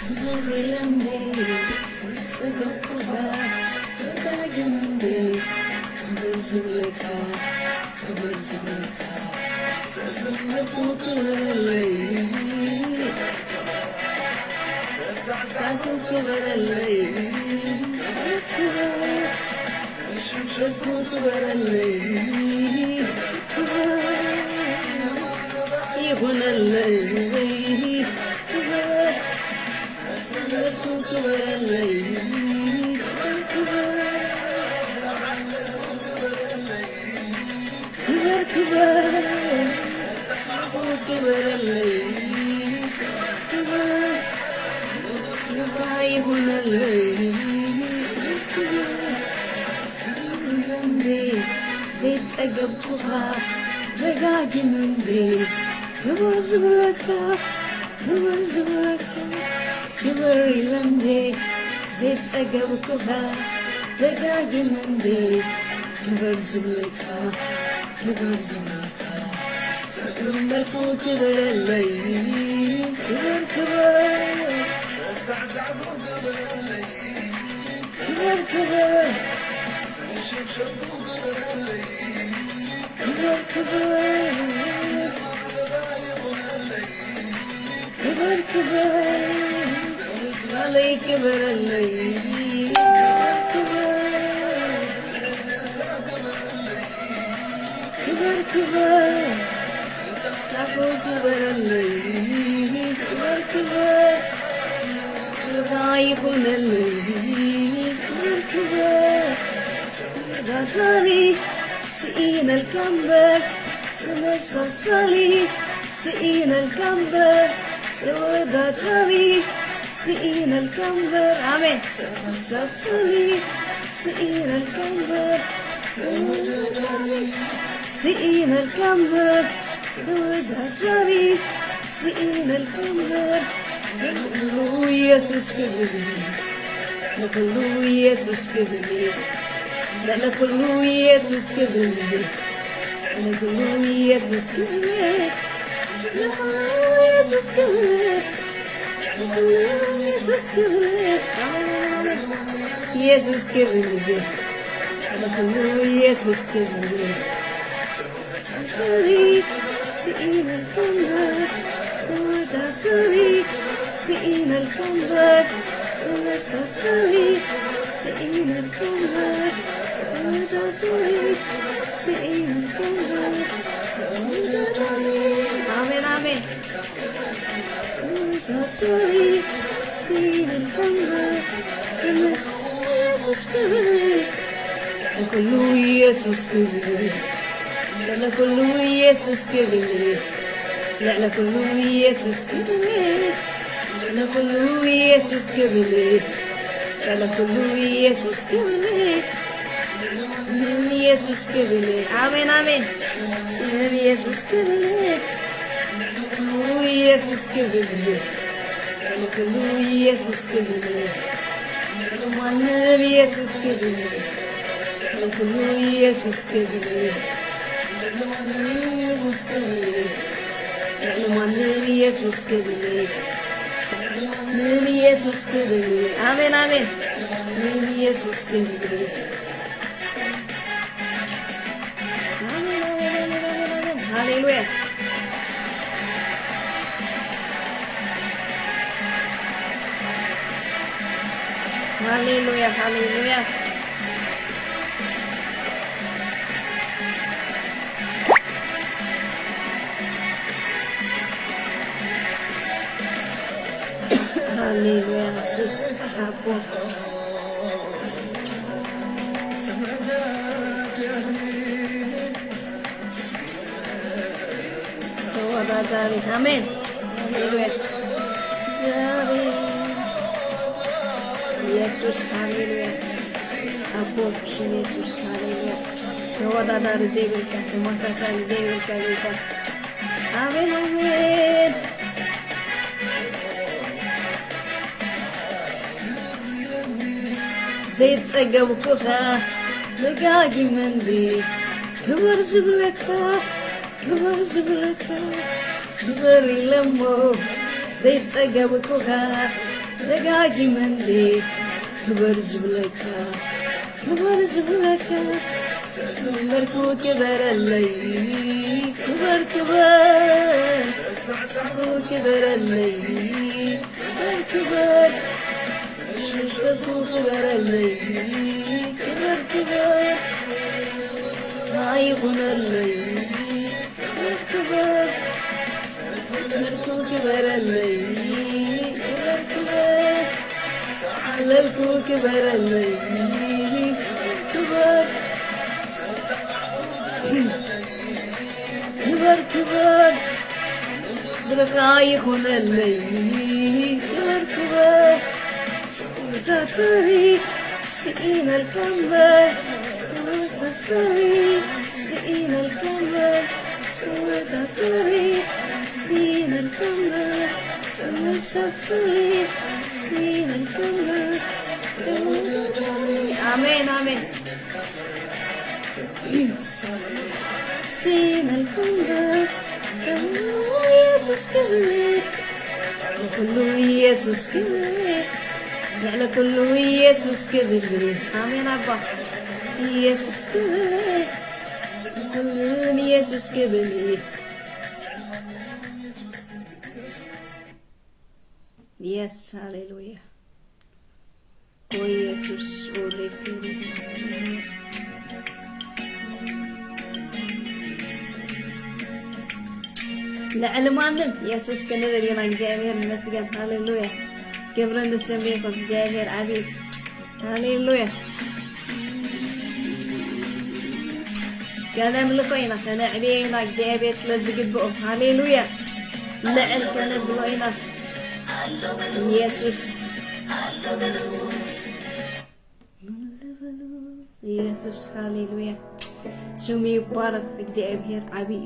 Gloriande, Sagapuha, Bagimande, Kabazuleka, Kabazuleka, Tazamakukulale, Sasakukulale, Shushakukulale, Ihunale, Zitsagabukuha, Dagagimande, Kibarzuleka, Kibarzuleka, Tazumakukibaralai, Kibarkaba, Sasabukubaralai, Kibarkaba, Shushabukubaralai, Kibarkaba, Kibarkaba, عليك برلي كبر كبر تعبوك برلي كبر كبر رضايق اللي كبر كبر غالي سئينا الكمبر سمس الصلي سئينا الكمبر سودا كاري سئينا الكمبر آمين سسلي سئينا الكمبر سئينا الكمبر سوداسري سئينا الكمبر نقولوا يسوس كبري نقولوا يسوس كبري نقولوا يسوس كبري نقولوا يسوس كبري نقولوا يسوس كبري Jesus give me Jesus give me سئين الكمبر سودا سري سئين الكمبر سودا سري سئين الكمبر سودا سري سئين الكمبر سودا سري آمين آمين سوري سين الكمبر يسوس كبري نقولوا يسوس كبري لا نقولوا يسوس كبري لا نقولوا يسوس كبري لا نقولوا يسوس كبري لا نقولوا يسوس كبري يسوس كبري آمين آمين يسوس كبري Jesus give me, Jesus give me, one Jesus give me, Jesus give me, Jesus give me, one Jesus give me, Jesus give me, Amen, Amen, Jesus give me, Amen, Amen, Amen, Hallelujah. Hallelujah, hallelujah. Hallelujah, Jesus. Amen. Hallelujah. Jesus, hallelujah. Apo Jesus, hallelujah. No other devil can master devil can. Amen, amen. زيت سقوكها لقاقي مندي كبر زبلكها كبر زبلكها كبر لمو ዘይጸገብኩካ ደጋጊመንዴ ክበር ዝብለካ ክበርኩ ክበረለይ ክበር ክበረለይ ክበር ክበረለይ ክበር አይሆነለይ ክበር كبرلي كبرلي كبر كبر برقايق اللي كبر تطري سئين الكمبر سئين الكمبر تطري سئين الكمبر سئين الكمبر آمين آمين سئين الكمبر يسوس كبير كله يسوس كبير على كله يسوس كبير آمين أبا يسوس كبير كله يسوس كبير Yes, hallelujah. Oh Jesus, oh لعلمانن ኢየሱስ ከነገርና እግዚአብሔር ይመስገን ሃሌሉያ ክብርን ለስሙ ይሁን እግዚአብሔር አቤት ሃሌሉያ كلام لقينا كنعبينا እግዚአብሔር ለዝግብኦ ሃሌሉያ لعل كنبلوينا ኢየሱስ ኢየሱስ ሃሌሉያ ስሙ ይባረክ እግዚአብሔር አብይ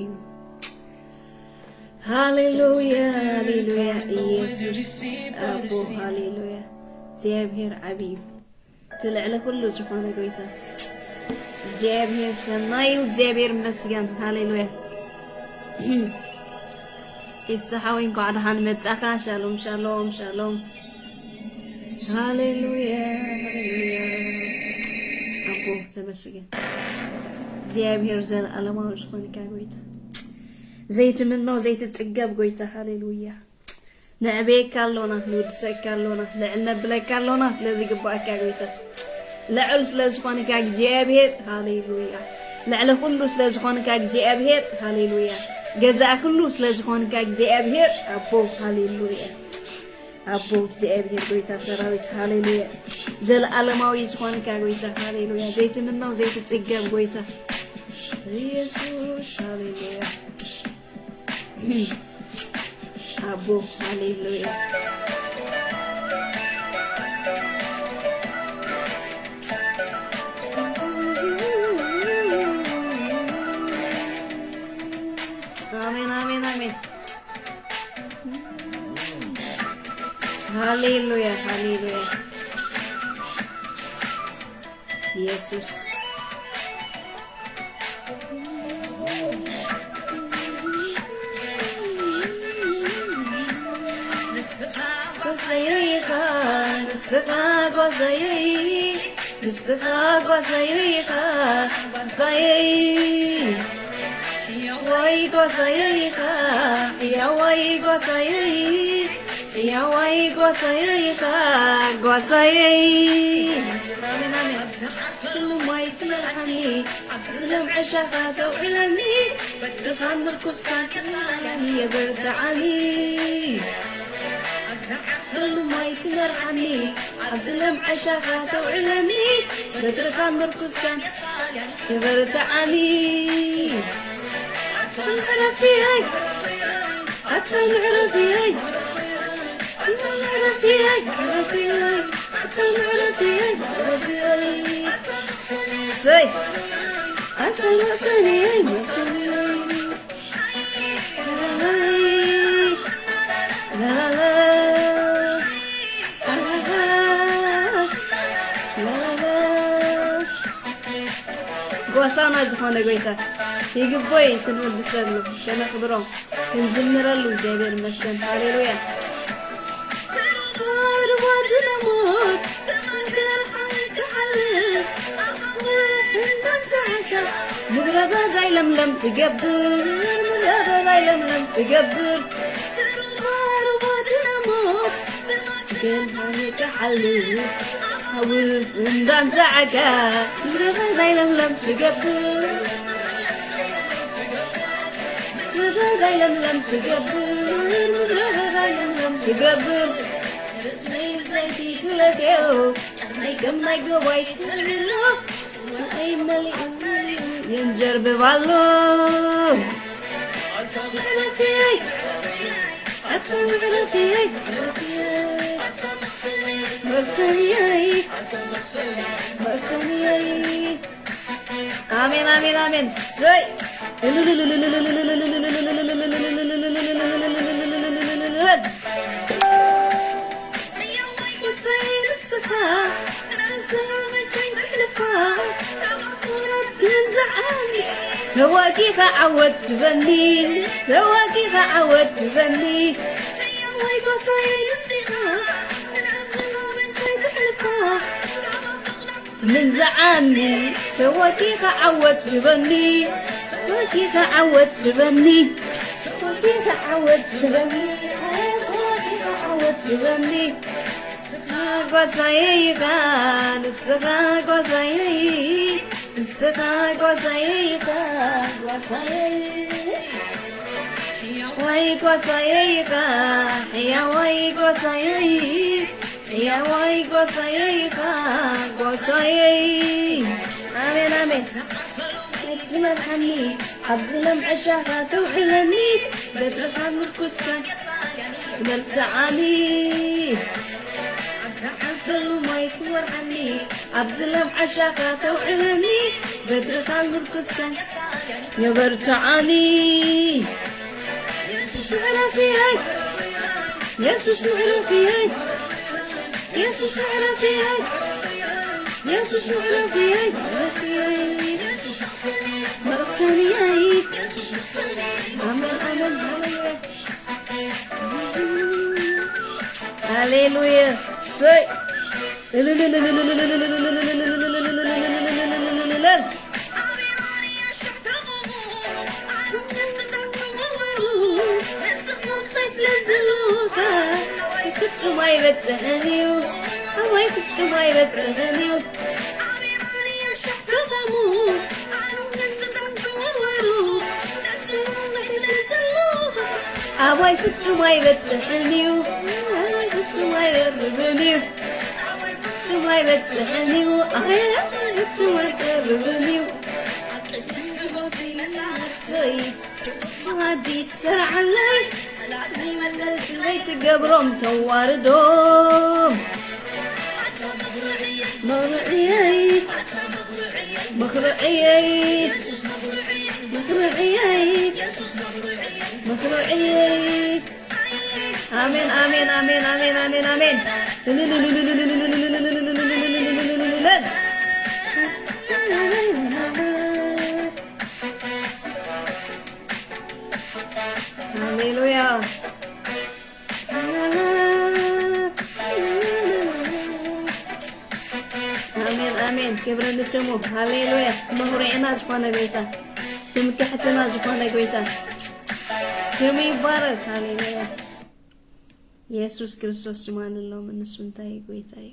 هاليلويا هاليلويا يسوس أبو هاليلويا زيابير عبيب طلع له كله سبحانه قويته زيابير سناي وزيابير مسجن هاليلويا الصحاوين قاعد هنمتأكا شالوم شالوم شالوم هاليلويا هاليلويا أبو تمسجن زيابير زل ألمار سبحانه قويته زيت منه زيت تجاب قويته هاليلويا نعبيك كالونا نودسك كالونا لعلنا بلاك كالونا سلازي قباك قويته لعل سلاز خانك جابير هاليلويا لعل كله سلاز خانك جابير هاليلويا جزاء كله سلاز خانك جابير أبو هاليلويا أبو جابير قويته سراويت هاليلويا زل ألماوي خانك قويته هاليلويا زيت منه زيت تجاب قويته يسوع هاليلويا أبو هاليلويا آمين آمين آمين هاليلويا هاليلويا يسوع نسخة قصيرة نسخة قصيرة قصيرة يا وي قصيرة يا وي قصيرة يا وي قصيرة قصيرة كل ما يتمرحني أفلم عشاقة سوعلني بترخى مركز كان يبرد علي كل ما يتمرحني أظلم عشاقة سوعلني بترخى مركز كان يبرد علي أطفال عرفيهاي أطفال عرفيهاي أطفال عرفيهاي عرفيهاي أطفال عرفيهاي عرفيهاي سي أطفال وصليهاي وصليهاي لا لا وصانا زخانة قويتا يقبوي كنقول بسرلو كنخبرو كنزمرلو جابير مشكن هاليلويا በላይ ለምለም ትገብር ምድረ በላይ ለምለም ትገብር ሩባድናሞት ግን ከሐልፍ هول وندان زعكا رباي لملم تقبل رباي لملم تقبل رباي لملم تقبل رسمي زيتي تلقيو مايكم مايكو وايت ترلو اي ملي ينجر ببالو على فيي أتصور على فيي بسنياي بسنياي آمين آمين آمين سي تواكي عودت بني تواكي عودت بني من زعاني سواكي عودت بني سواكي عودت بني سواكي عودت بني سواكي عودت بني قصيقا السخا قصيق السخا قصيقا قصيق واي قصيقا يا واي قصيق يا واي قصيقا قصيق آمين آمين اتمن عني حظلم عشاها توحلني بدرخان مركزتك مرتعاني عفلو ما يكور عني أبزلم عشاها توحلني بدرخان مركزتك يبرتعاني يسوس على فيهي يسوس على فيهي يسوس على فيهي يسوس على فيهي مرسانياي آمين آمين هاليلويا سي كنتو ما يبتهنيو الله كنتو ما يبتهنيو أبوي كنتو ما يبتهنيو أبوي كنتو ما يبتهنيو كنتو ما يبتهنيو كنتو ما يبتهنيو هادي تسرع علي ليت قبرهم تواردهم مغرعيي مغرعيي مغرعيي مغرعيي آمين آمين آمين آمين آمين آمين هاليلويا آمين آمين كبر نسمو هاليلويا مهرعنا زفانا قويتا تمكحتنا زفانا قويتا سمي يبارك هاليلويا يسوس كريستوس سمان الله من نسونتاي قويتاي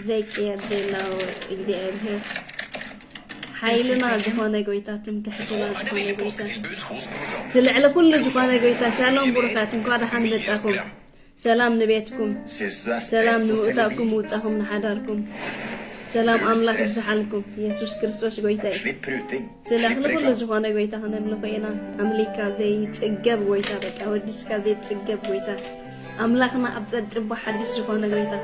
زي كير زي لاو እግዚአብሔር حيلنا زفانا قويتا تمكحتنا زفانا قويتا تلعل كل زفانا قويتا شالون بركات انكواد حان بتاكم سلام نبيتكم سلام نموتاكم وطاكم نحداركم سلام أملاك بسحلكم يسوس كريستوس قويتاي سلام كل زفانا قويتا هنملقينا أمليكا زي تقب قويتا بك أوديسكا زي تقب قويتا أملاكنا أبتد تبا حديث زفانا قويتا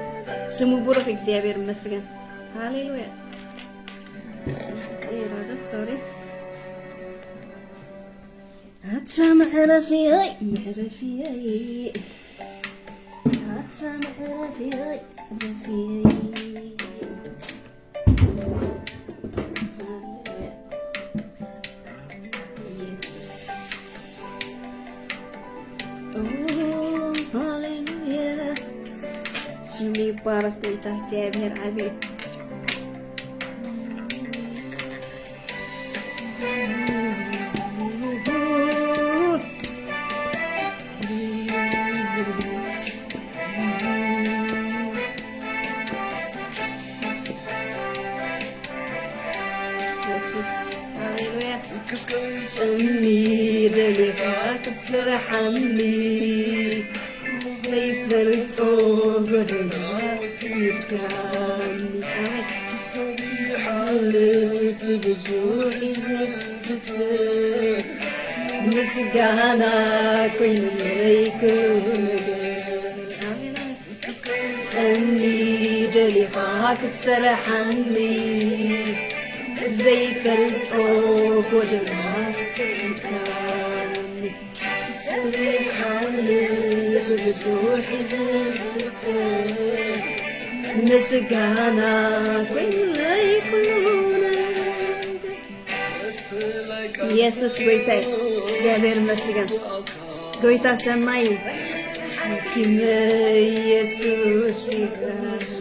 سمو بروك እግዚአብሔር ይመስገን ሃሌሉያ سوري هتسامع رفيقي رفيقي هتسامع رفيقي رفيقي يسوس هاليلويا سمي يبارك ويتا እግዚአብሔር አቤት تني دليقاك سرحني زي فلتو بدنا يتكاني تصبيح عليك بجوعي زفتك مسقانا كل مريك تني دليقاك سرحني زي فلتوك ودماغ سلطاني صريح عليك بجروحي زفتك مسقانا كل يكلونا ኢየሱስ ጌታዬ እግዚአብሔር ይመስገን ጌታ ሰማይ ሐኪም ኢየሱስ ይባርክ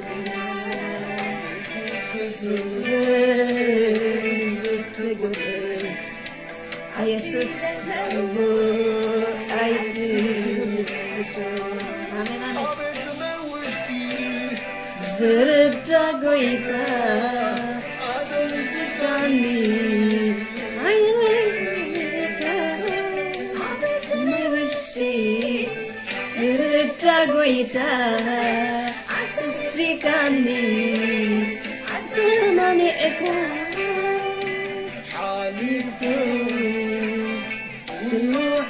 ኢየሱስ አሜን ዝርዳ ጌታ አበዝታኒ Goita, Atsikani, Atsanani Eka, Halifu,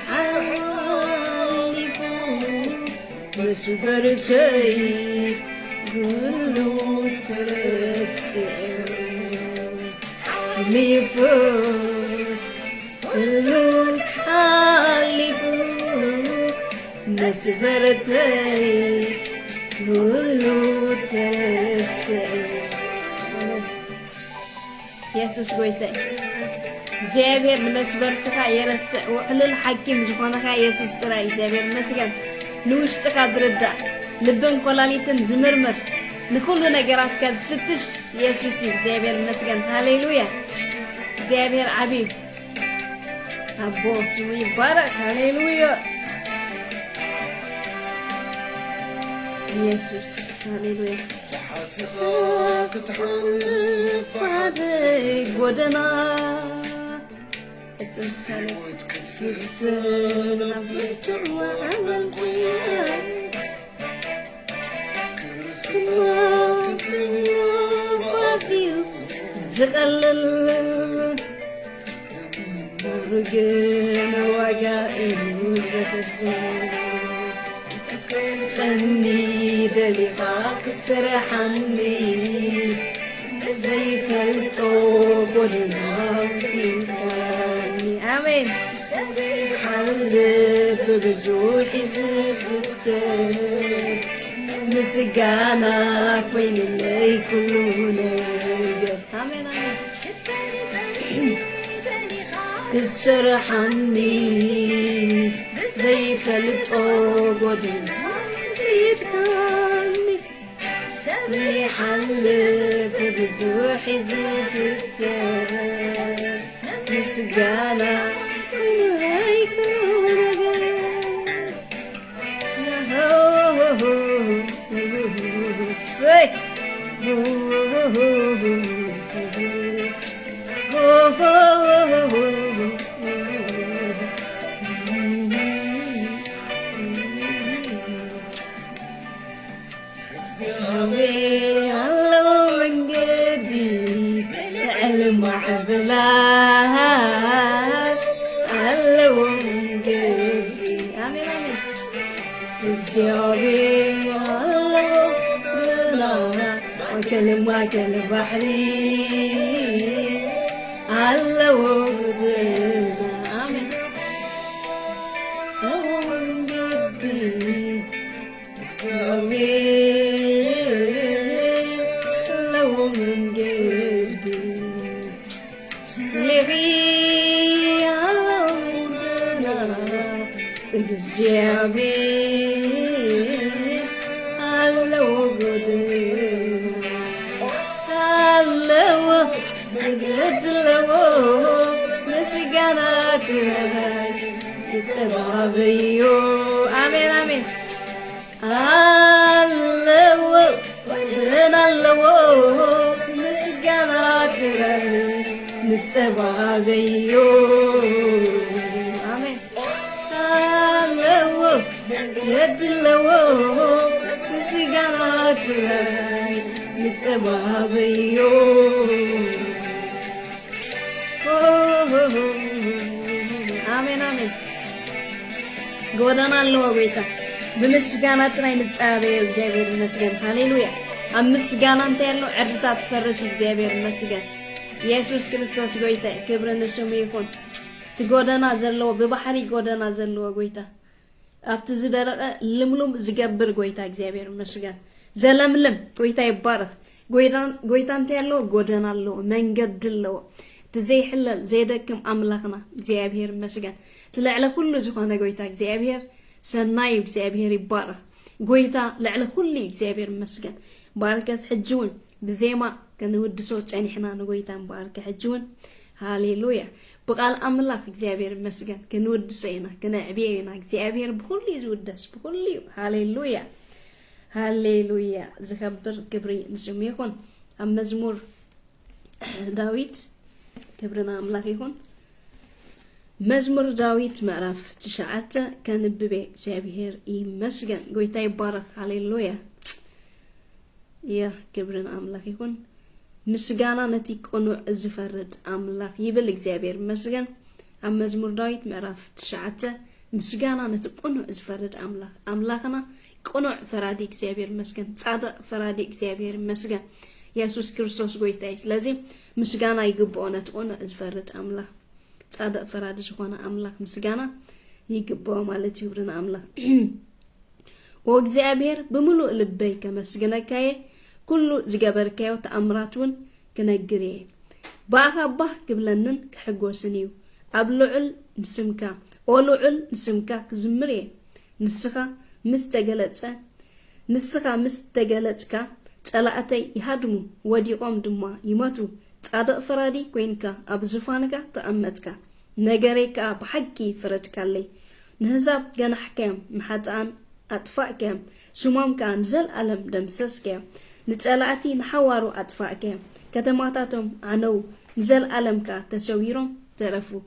Halifu, Masubarshay, Gulu Teretse, Halifu, Gulu Halifu. مسبرتي كله ترسي يسوس قويتي زابير مسبرتك يرسع وحلل حكيم زخونك يسوس تراي زابير مسجن نوشتك دردا لبن قلاليتن زمرمر لكل نجارات كذ فتش يسوسي زابير مسجن هاليلويا زابير عبيب أبو سوي بارك هاليلويا يسوس هاليلويا تحاسخك تحلف بعدك ودنا اتنسلك وتكتفلتنا بيتعوى عمل قيام كرسكنا كتبنا بافيو زغلل مرقنا وقائم وزتفين تني دليقاك سرحني زي فلتوب والناس فيني آمين حلب بجوحي زفتك مسقانا كوين اللي كلونا آمين آمين كسرحني زي فلتوب والناس يدخلني سريح اللب بزوحي زفتك مسقانا من هيكون وكلم بحري على ودنا آمين ودي لو من قدي لغي على ودنا اجزابي على ودنا قد لو مسقنات استبابيو آمين آمين اللو وزن اللو مسقنات استبابيو يدلو سيجارات نتسبابيو آمين آمين قودنا اللو بيتا بمسجانات راي نتسابيو እግዚአብሔር ይመስገን ሃሌሉያ አምስጋናን ታያለው ዕድታት ፈረስ እግዚአብሔር ይመስገን ኢየሱስ ክርስቶስ ጎይታ ክብርን ስሙ ይሁን ትጎደና ዘለው በባህሪ ጎደና ዘለው ጎይታ አፍት ዝደረቀ ልምሉም ዝገብር ጎይታ እግዚአብሔር ይመስገን ዘለምለም ጎይታ ይባረክ ጎይታን ታያለው ጎደና አለው መንገድ አለው ትዘይሕለል ዘይደክም አምላክና እግዚአብሔር ይመስገን ትለዕለ ሁሉ ዝሆነ ጎይታ እግዚአብሔር ሰናይ እግዚአብሔር ይባረክ ጎይታ ለዕለ ሁሉ እግዚአብሔር ይመስገን ባርከስ ሕጅውን بزيما كنودسو ጸኒሕና ንጎይታን ባርከ ሕጅውን ሃሌሉያ በቃል አምላክ እግዚአብሔር ይመስገን ከንወድሰይና ከነዕቢየና እግዚአብሔር በሁሉ ይዝውደስ በሁሉ ሃሌሉያ ሃሌሉያ ዝከብር ክብሪ ንስሙ ይሁን መዝሙር ዳዊት ክብርና አምላክ ይሁን መዝሙር ዳዊት ምዕራፍ 9 ከንብቤ እግዚአብሔር ይመስገን ጎይታ ይባረክ ሃሌሉያ يا كبرنا أملاك يكون مسجانا نتي قنوع زفرد أملاك يبل إجزابير مسجان أما مزمور داويت معرف 9 مسجانا نتي قنوع زفرد أملاكنا قنوع فرادي إجزابير مسجان صادق فرادي إجزابير مسجان يسوع كريستوس قويتايس لازم مسجانا يجبونا قنوع زفرد أملاك صادق فرادي جوانا أملاك مسجانا يجبوا مالتي يبرنا أملاك وإجزابير بملو لبي كمسجنكاي كله زجبركاي تأمراتون كنجري باخبه قبلنن كحجوسنيو أبلعل نسمكا أولعل نسمكا كزمري نسخة مستجلتك تلاقتي يهدمو ودي قام دما يماتو تصادق فرادي كوينكا أبزفانكا تأمتك نجريكا بحكي فردك لي نهزاب جناح كام محتان أطفأك سمام كان زل ألم دمسسك نتسألاتي نحوارو أطفأك كتماتاتهم عنو نزل ألمك تسويرهم ترفو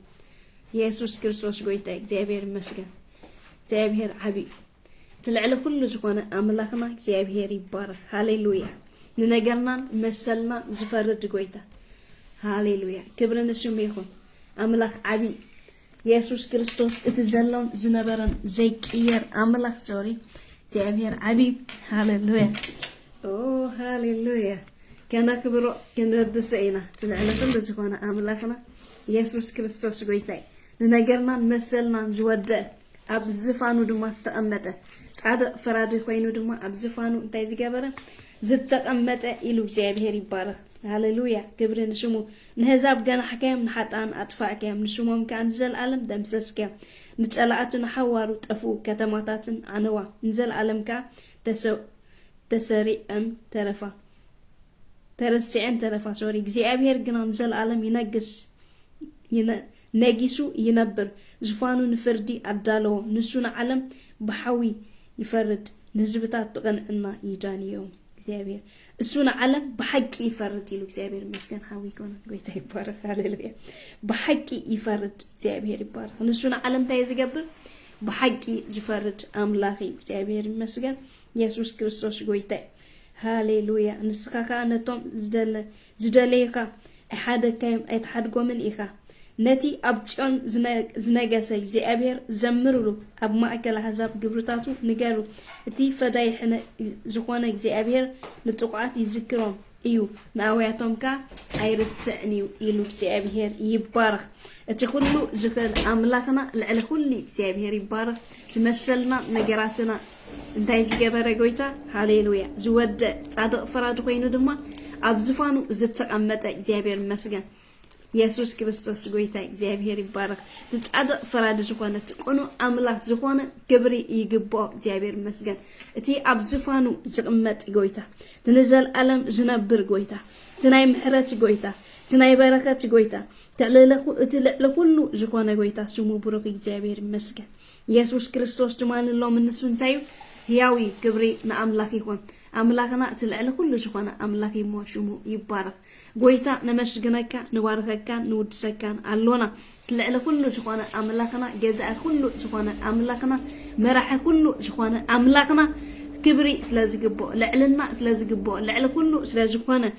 يسوع كريستوس قويتا እግዚአብሔር ይመስገን እግዚአብሔር حبيب تلعل كل زخونه أملاكنا እግዚአብሔር ይባረክ ሃሌሉያ ንነገርናን መሰልና ዝፈርድ قويتا ሃሌሉያ ክብርን ስሙ ይሁን أملاك عبي يسوع كريستوس اتزلون زنبرن زي كير أملاك سوري እግዚአብሔር عبي هاليلويا أوه هاليلويا كنا كبروا كنا ردسينا تلعنا كل زخونا أملاكنا يسوع كريستوس قويتاي ننجرنا نمثلنا نزود أبزفانو دما استقمته صادق فرادي خوينو دما أبزفانو انتاي زجبرن زتقمته إلو እግዚአብሔር ይባረክ هاليلويا كبرنا شمو نهزاب جنا حكام نحطان أطفاء كام نشومهم كان نزل عالم دمسس كام نتسألاتنا حوارو تفو كتماتاتن عنوا نزل عالم كا تسريعن ترفا ترسعن ترفا سوري እግዚአብሔር جنا نزل عالم ينقص نجسو ينبر زفانو نفردي أدالو نسونا عالم بحوي يفرد نزبتات بقنعنا يجانيوم እግዚአብሔር እሱን ዓለም በሐቅ ይፈርድ ይሉ እግዚአብሔር መስገን ሐዊ ኮነ ጎይታ ይባረክ ሃሌሉያ በሐቅ ይፈርድ እግዚአብሔር ይባረክ እሱን ዓለም ታይዝገብር በሐቅ ይፈርድ አምላክ እግዚአብሔር መስገን ኢየሱስ ክርስቶስ ጎይታ ሃሌሉያ ንስኻካ ነቶም ዝደለይካ አሐደካይም አይተሐድጎምን ኢኻ ነቲ አብጽዮን ዝነገሰ እግዚአብሔር ዘምሩሉ አብ ማእከል አሕዛብ ግብርታቱ ንገሩ እቲ ፈዳይሕነ ዝኾነ እግዚአብሔር ንጥቋት ይዝክሮም እዩ ናውያቶምካ አይርስዕኒው ኢሉ እግዚአብሔር ይባረክ እቲ ሁሉ ዝክል አምላክና ልዕለ ሁሉ እግዚአብሔር ይባረክ ትመሰልና ነገራትና እንታይ ዝገበረ ጎይታ ሃሌሉያ ዝወደ ጻድቅ ፈራድ ኮይኑ ድማ ኣብ ዝፋኑ ዝተቀመጠ እግዚአብሔር መስገን ኢየሱስ ክርስቶስ ጎይታ እግዚአብሔር ይባረክ ተጻድቅ ፈራድ ዝኾነ ተቆኑ አምላክ ዝኾነ ክብሪ ይግባው እግዚአብሔር መስገን እቲ ኣብ ዝፋኑ ዝቅመጥ ጎይታ ተነዘል ዓለም ዝነብር ጎይታ ትናይ ምሕረት ጎይታ ትናይ በረከት ጎይታ ተዕለለኹ እቲ ልዕለ ሁሉ ዝኾነ ጎይታ ስሙ ብሩክ እግዚአብሔር መስገን ኢየሱስ ክርስቶስ ድማንሎም እንስንታዩ ህያዊ ክብሪ ንአምላክ ይሁን አምላክና ትልዕለ ሁሉ ዝኾነ አምላክ ይሞሽሙ ይባረክ ጎይታ ነመስግነካ ንባርከካ ንውድሰካ አሎና ትልዕለ ሁሉ ዝኾነ አምላክና ገዛእ ሁሉ ዝኾነ አምላክና مرح كله زخانة أملاكنا كبري سلازقبو لعلنا سلازقبو لعل كله سلازخانة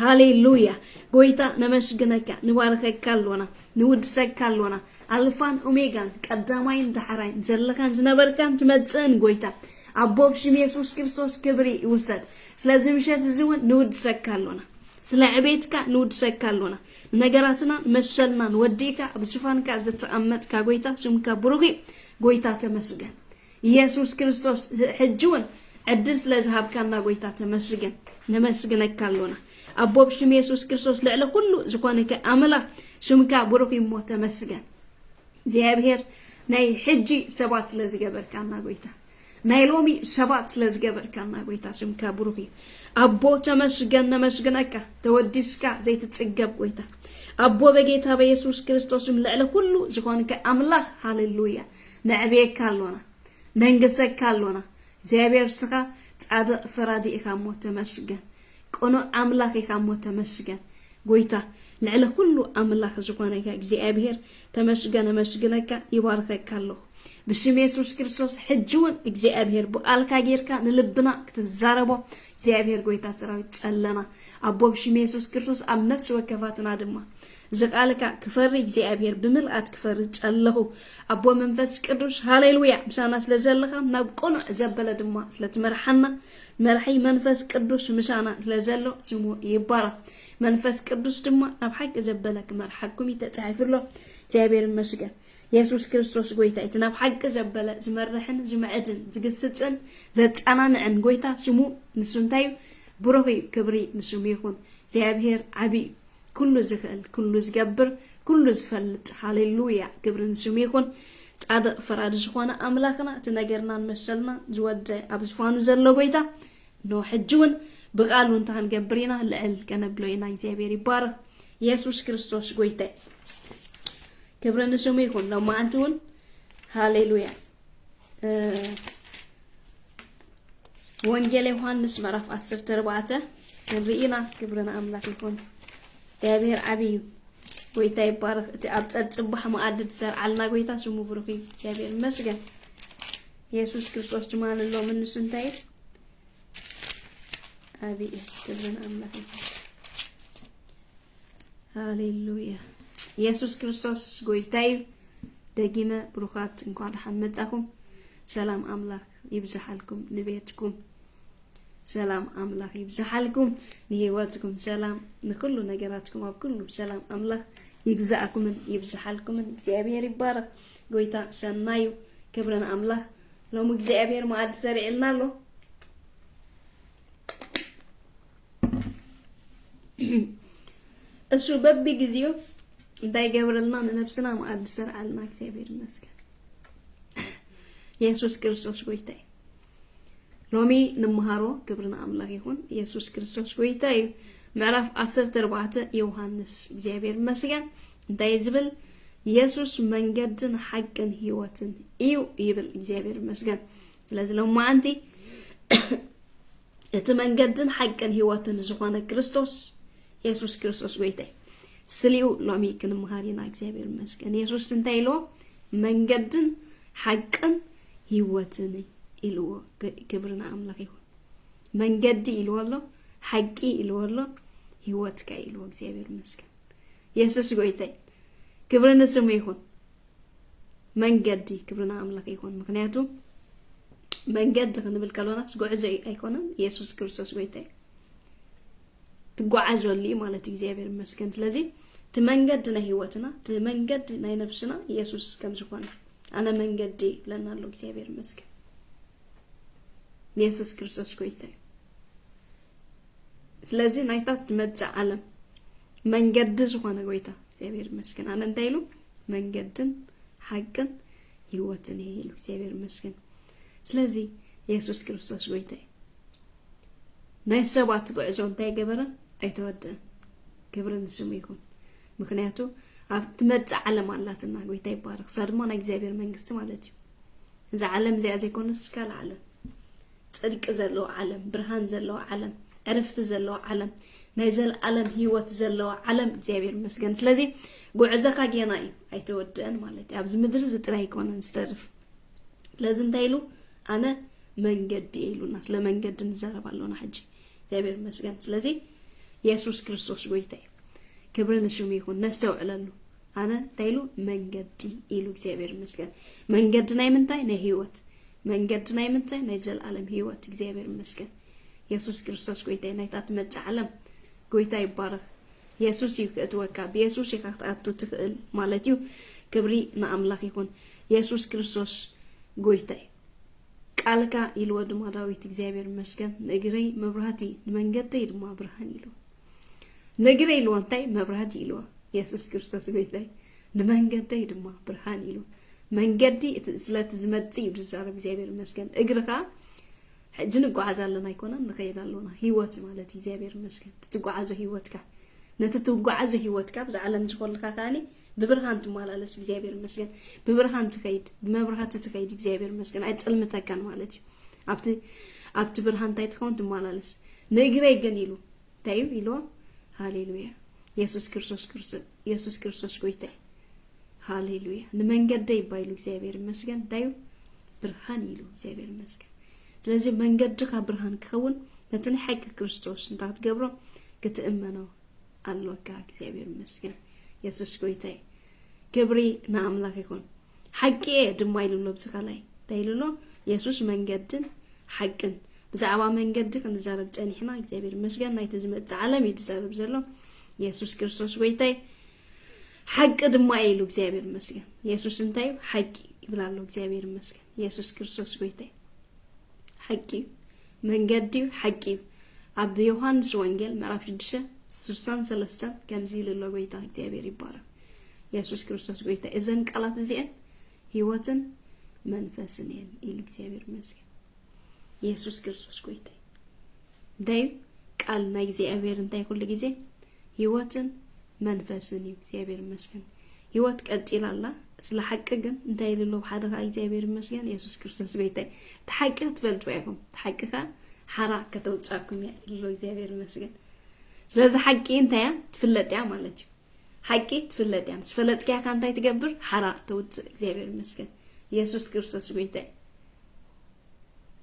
هاليلويا قويتا نمشقنك نباركك كالونا نودسك كالونا ألفان أوميغان قدامين دحرين زلكان زنبركان تمدسن قويتا عبوب شم يسوس كريستوس كبري يوسد سلازم شات زون نودسك كالونا سلا عبيتك نودسك كالونا نجاراتنا مشلنا نوديك بسفانك زتأمتك قويتا سمك بروغي قويتا تمسجن يسوس كريستوس حجون عدل سلازهاب كان قويتا تمسجن نمسجنك كالونا أبوب شم يسوس كريستوس لعل كله زكوانك أملا شمك بروغي موت تمسجن زيابهر ناي حجي سبات لزجبر كان قويتا نايلومي شبات لزجبر كان قويتا شمك بروغي أبو تمسجن نمسجنك توديسك زي تتسجب قويتا أبو بجيتا بيسوس كريستوس لعل كله زكوانك أملا هاليلويا نعبيك كالونا ننجسك كالونا زيابير سكا تعد فرادي إخامو تمسجن كونو أملاك إخامو تمسجن قويتا لعل كله أملاك زكوانك زيابير تمسجنك يباركك كالو بشم يسوس كريستوس حجون زيابير بقالك غيرك نلبنا كتزاربو زيابير قويتا سراوي تسألنا أبو بشم يسوس كريستوس أم نفس وكفاتنا دمه زقالك كفرج زيابير بملئات كفرج الله أبو منفس كدوش هاليلويا مشانا سلازلخا نبقنا زبل دما سلتمرحنا مرحي منفس كدوش مشانا سلازلو سمو يبارا منفس كدوش دما نبحق زبلك مرحكم يتتعيف له زيابير المشقة يسوس كريستوس قويتا يتناب حق زبلا زمرحن زمعدن زقستن ذات أنان قويتا سمو نسونتايو بروحي كبري نسوميخون زيابير عبي كل زخل كل زجبر كل زفلت هاليلويا كبر نسميكون تعد فراد زخوانا أملاكنا تنجرنا نمشلنا جود أبزفانو زلو قويتا نو حجون بقالو انتهن قبرينا لعل كان بلوينا يزيبيري بارك يسوس كريستوس قويتا كبر نسميكون لو ما أنتون هاليلويا وانجيل يوحنس مرف 10:4 نرينا كبرنا أملاكيكون زيابير عبي قويتا يبارك تأبتد صبح مؤدد سر علنا قويتا سمو بروخي زيابير مسجن يسوس كريستوس جمال الله من سنتاي أبي كبرنا أملاكي هاليلويا يسوس كريستوس قويتاي دقيمة بروخات انقاد حمدتكم سلام أملاك يبزحلكم نبيتكم سلام أملاك يبزحلكم نهيواتكم سلام نكل نجاراتكم وبكل سلام أملاك يجزاكم يبزحلكم زيابير يبارك قويتا سنايو كبرنا أملاك لو مجزيابير ما عاد سريع لنا له الشباب بيجزيو داي قبرنا نفسنا ما عاد سريع لنا زيابير المسكن يسوس كريستوس قويتاي لومي نمهارو كبرنا أملاك يكون يسوس كريستوس قويتاي معرف 10:4 يوحنس زيابير مسكن انتاي زبل يسوس منجدن حقا هيواتن ايو يبل زيابير مسكن لازم لو ما عندي اتمنجدن حقا هيواتن زخوانا كريستوس يسوس كريستوس قويتاي سليو لومي كنمهارينا زيابير مسكن يسوس انتاي لو منجدن حقا هيواتني إلو كبرنا أملاك يكون من جدي إلو الله حقي إلو الله هيواتك إلو زيابير مسكن يسوس قويتاي كبرنا سمو يكون من جدي كبرنا أملاك يكون مكنياتو من جد خلنا بالكلونا سقوع زي أيكونا يسوس كريستوس قويتاي تقوع عزولي مالتي زيابير مسكن لازم تمنجد هيواتنا تمنجد نفسنا يسوس كم زخوانا أنا من جدي لنا لو زيابير مسكن يسوس كريستوس قويتاي ስለዚህ ናይታት ትመጽ ዓለም መንገድ ዝኾነ ጎይታ እግዚአብሔር ይመስገን አለ እንታይሉ መንገድን ሐቅን ህይወትን ይሄሉ እግዚአብሔር ይመስገን ስለዚህ ኢየሱስ ክርስቶስ ጎይታዬ ናይ ሰባት ጉዕዞ እንታይ ገበረ አይተወደን ክብርን ስሙ ይሁን ምክንያቱ ኣብ ትመጽ ዓለም አላትና ጎይታ ይባረክ ሰድሞ ናይ እግዚአብሔር መንግስት ማለት እዩ እዛ ዓለም እዚኣ ዘይኮነስ ካል ዓለም ጽድቅ ዘለው ዓለም ብርሃን ዘለው ዓለም عرفت زلوا علم نزل علم هيوت زلوا علم እግዚአብሔር ይመስገን ስለዚህ ጉዕዘካ ገናይ አይተወደን ማለት ያብዝ ምድር ዝጥራይ ኮነ እንስተርፍ لازم تايلو أنا منجد إيلونا سلا منجد نزارب علونا حجي እግዚአብሔር ይመስገን ስለዚህ ኢየሱስ ክርስቶስ ጎይታይ ክብርን ሽም ይሁን ነስተው ዕለሉ አነ ታይሉ መንገዲ ኢሉ እግዚአብሔር ይመስገን መንገድ ናይ ምንታይ ናይ ህይወት መንገድ ናይ ምንታይ ናይ ዘላለም ህይወት እግዚአብሔር ይመስገን ኢየሱስ ክርስቶስ ጎይታይ ናይ ታት መጻዓለም ጎይታይ ይባረክ ኢየሱስ ይከተወካ ኢየሱስ ይካታቱ ትክእል ማለት እዩ ክብሪ ንአምላክ ይሁን ኢየሱስ ክርስቶስ ጎይታይ ቃልካ ይልወድ ማዳዊት እግዚአብሔር ይመስገን ነግረይ መብራህቲ መንገድ ይድማ ብርሃን ይሉ ነግረይ ይልወንታይ መብራህቲ ይሉ ኢየሱስ ክርስቶስ ጎይታይ መንገድ ይድማ ብርሃን ይሉ መንገዲ ስለት ዝመጽ ይብዛር እግዚአብሔር ይመስገን እግርካ ሕጅን ጓዓዛለና ይኮናን ንኸይዳለና ህይወት ማለት እግዚአብሔር ይመስገን ትጓዓዘ ህይወትካ ነትትጓዓዘ ህይወትካ በዓለም ዝፈልካ ካኒ ببرهان تمالالس እግዚአብሔር ይመስገን ببرهان تخيد بمبرهات تخيد እግዚአብሔር ይመስገን አይጽልምተካን ማለት እዩ አብቲ ብርሃን ታይትኮን ትማላለስ ነግረይ ገኒሉ ታዩ ይሎ ሃሌሉያ ኢየሱስ ክርስቶስ ጎይታይ ሃሌሉያ ንመንገድ ይባይሉ እግዚአብሔር ይመስገን ታዩ ብርሃን ይሉ እግዚአብሔር ይመስገን ስለዚህ መንገድካ ብርሃን ከውን ነትን ሐቅ ክርስቶስ እንታት ገብሮ ክትእመነው አለካ እግዚአብሔር ይመስገን ኢየሱስ ጎይታይ ክብሪ ንአምላክ ይሁን ሐቂ ድማይሉሎ ብዝኻላይ ታይሉሎ ኢየሱስ መንገድን ሐቅን ብዛዕባ መንገድክ እንዛረብ ጸኒሕና እግዚአብሔር ይመስገን ናይቲ ዝመጽ ዓለም ይድዛረብ ዘሎ ኢየሱስ ክርስቶስ ጎይታይ ሐቅ ድማይሉ እግዚአብሔር ይመስገን ኢየሱስ እንታይ ሐቂ ይብላሎ እግዚአብሔር ይመስገን ኢየሱስ ክርስቶስ ጎይታይ ሐቂ መንገድ ሐቂ አብ ዮሐንስ ወንጌል ምዕራፍ 6:63 ከምዚ ልሎ ጎይታ እግዚአብሔር ይባረክ ኢየሱስ ክርስቶስ ጎይታ እዘን ቃላት እዚአን ህይወትን መንፈስን ኢሉ እግዚአብሔር ይመስገን ኢየሱስ ክርስቶስ ጎይታ ዳይ ቃል ናይ እግዚአብሔር እንታይ ሁሉ ጊዜ ህይወትን መንፈስን እግዚአብሔር ይመስገን ህይወት ቀጥላላ ስለ ሐቅ ግን እንታይ ልሎ ሓደ እግዚአብሔር ይመስገን ኢየሱስ ክርስቶስ ጎይታ ተሐቅት ፈልጡ ያኩም ተሐቅካ ሓራ ከተውጻኩም ይልሎ እግዚአብሔር ይመስገን ስለዚህ ሐቂ እንታይ ትፍለጥያ ማለት እዩ ሐቂ ትፍለጥያ ስፈለጥያ ካንታይ ትገብር ሓራ ተውጽ እግዚአብሔር ይመስገን ኢየሱስ ክርስቶስ ጎይታ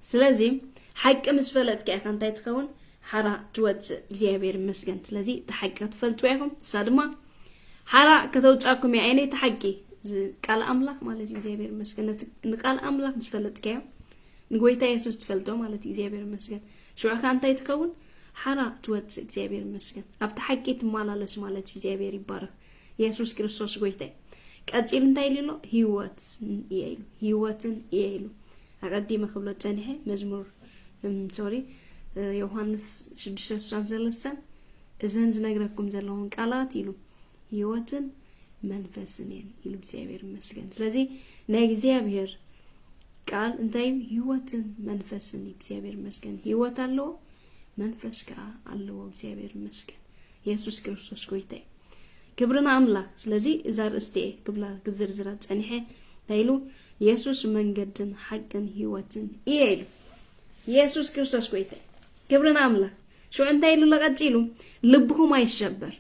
ስለዚህ ሐቂ ምስፈለጥያ ካንታይ ትከውን ሓራ ትወጽ እግዚአብሔር ይመስገን ስለዚህ ተሐቅት ፈልጡ ያኩም ሳድማ ሓራ ከተውጻኩም አይኔ ተሐቂ ቃል አምላክ ማለት እግዚአብሔር ይመስገን ንቃል አምላክ ምስፈለጥያ ንጎይታ ኢየሱስ ትፈልጦ ማለት እግዚአብሔር ይመስገን ሹዓ ካንታይ ትከውን ሓራ ትወጽ እግዚአብሔር ይመስገን አብታ ሐቂት ማላለስ ማለት እግዚአብሔር ይባረክ ኢየሱስ ክርስቶስ ጎይታይ ቀጥል እንታይ ሊሎ ህይወትን ይይሉ አቀዲመ ክብሎ ጸኒሄ መዝሙር ዮሐንስ 6:63 እዘን ዝነግረኩም ዘለውን ቃላት ይሉ ህይወትን መንፈስን ይሉ እግዚአብሔር ይመስገን ስለዚህ ናይ እግዚአብሔር ቃል እንታይ ህይወትን መንፈስን እግዚአብሔር ይመስገን ህይወት አለው መንፈስ ካ አለው እግዚአብሔር ይመስገን ኢየሱስ ክርስቶስ ጎይታይ ክብርና አምላክ ስለዚህ እዛር እስቴ ክብላ ግዝርዝራ ጸኒሄ ታይሉ ኢየሱስ መንገድን ሐቅን ህይወትን ይይሉ ኢየሱስ ክርስቶስ ጎይታይ ክብርና አምላክ ሹ እንታይሉ ለቀጥሉ ልብኩም አይሸበር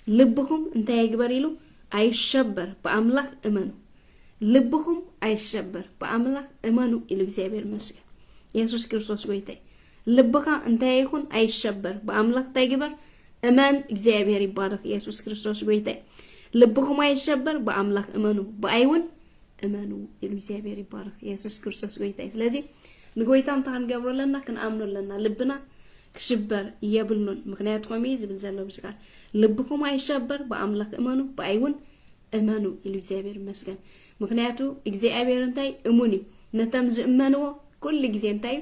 ልብኩም እንታይ ይግበር ይሉ አይሸበር በአምላክ እመኑ ልብኩም አይሸበር በአምላክ እመኑ ይሉ እግዚአብሔር ይመስገን ኢየሱስ ክርስቶስ ጎይታይ ልብካ እንታይ ይሁን አይሸበር በአምላክ ታይግበር እመን እግዚአብሔር ይባረክ ኢየሱስ ክርስቶስ ጎይታይ ልብኩም አይሸበር በአምላክ እመኑ በአይውን እመኑ ይሉ እግዚአብሔር ይባረክ ኢየሱስ ክርስቶስ ጎይታይ ስለዚህ ንጎይታን ታን ገብረለና ከናምነለና ልብና ክሽበር ይብሉን ምክንያቱም ይዝብል ዘሎ ብስቃል ልብኩም አይሸበር በአምላክ እመኑ በአይውን እመኑ ይሉ እግዚአብሔር ይመስገን ምክንያቱ እግዚአብሔር እንታይ እሙኒ ነተም ዝእመንዎ ኩሉ ጊዜ እንታይ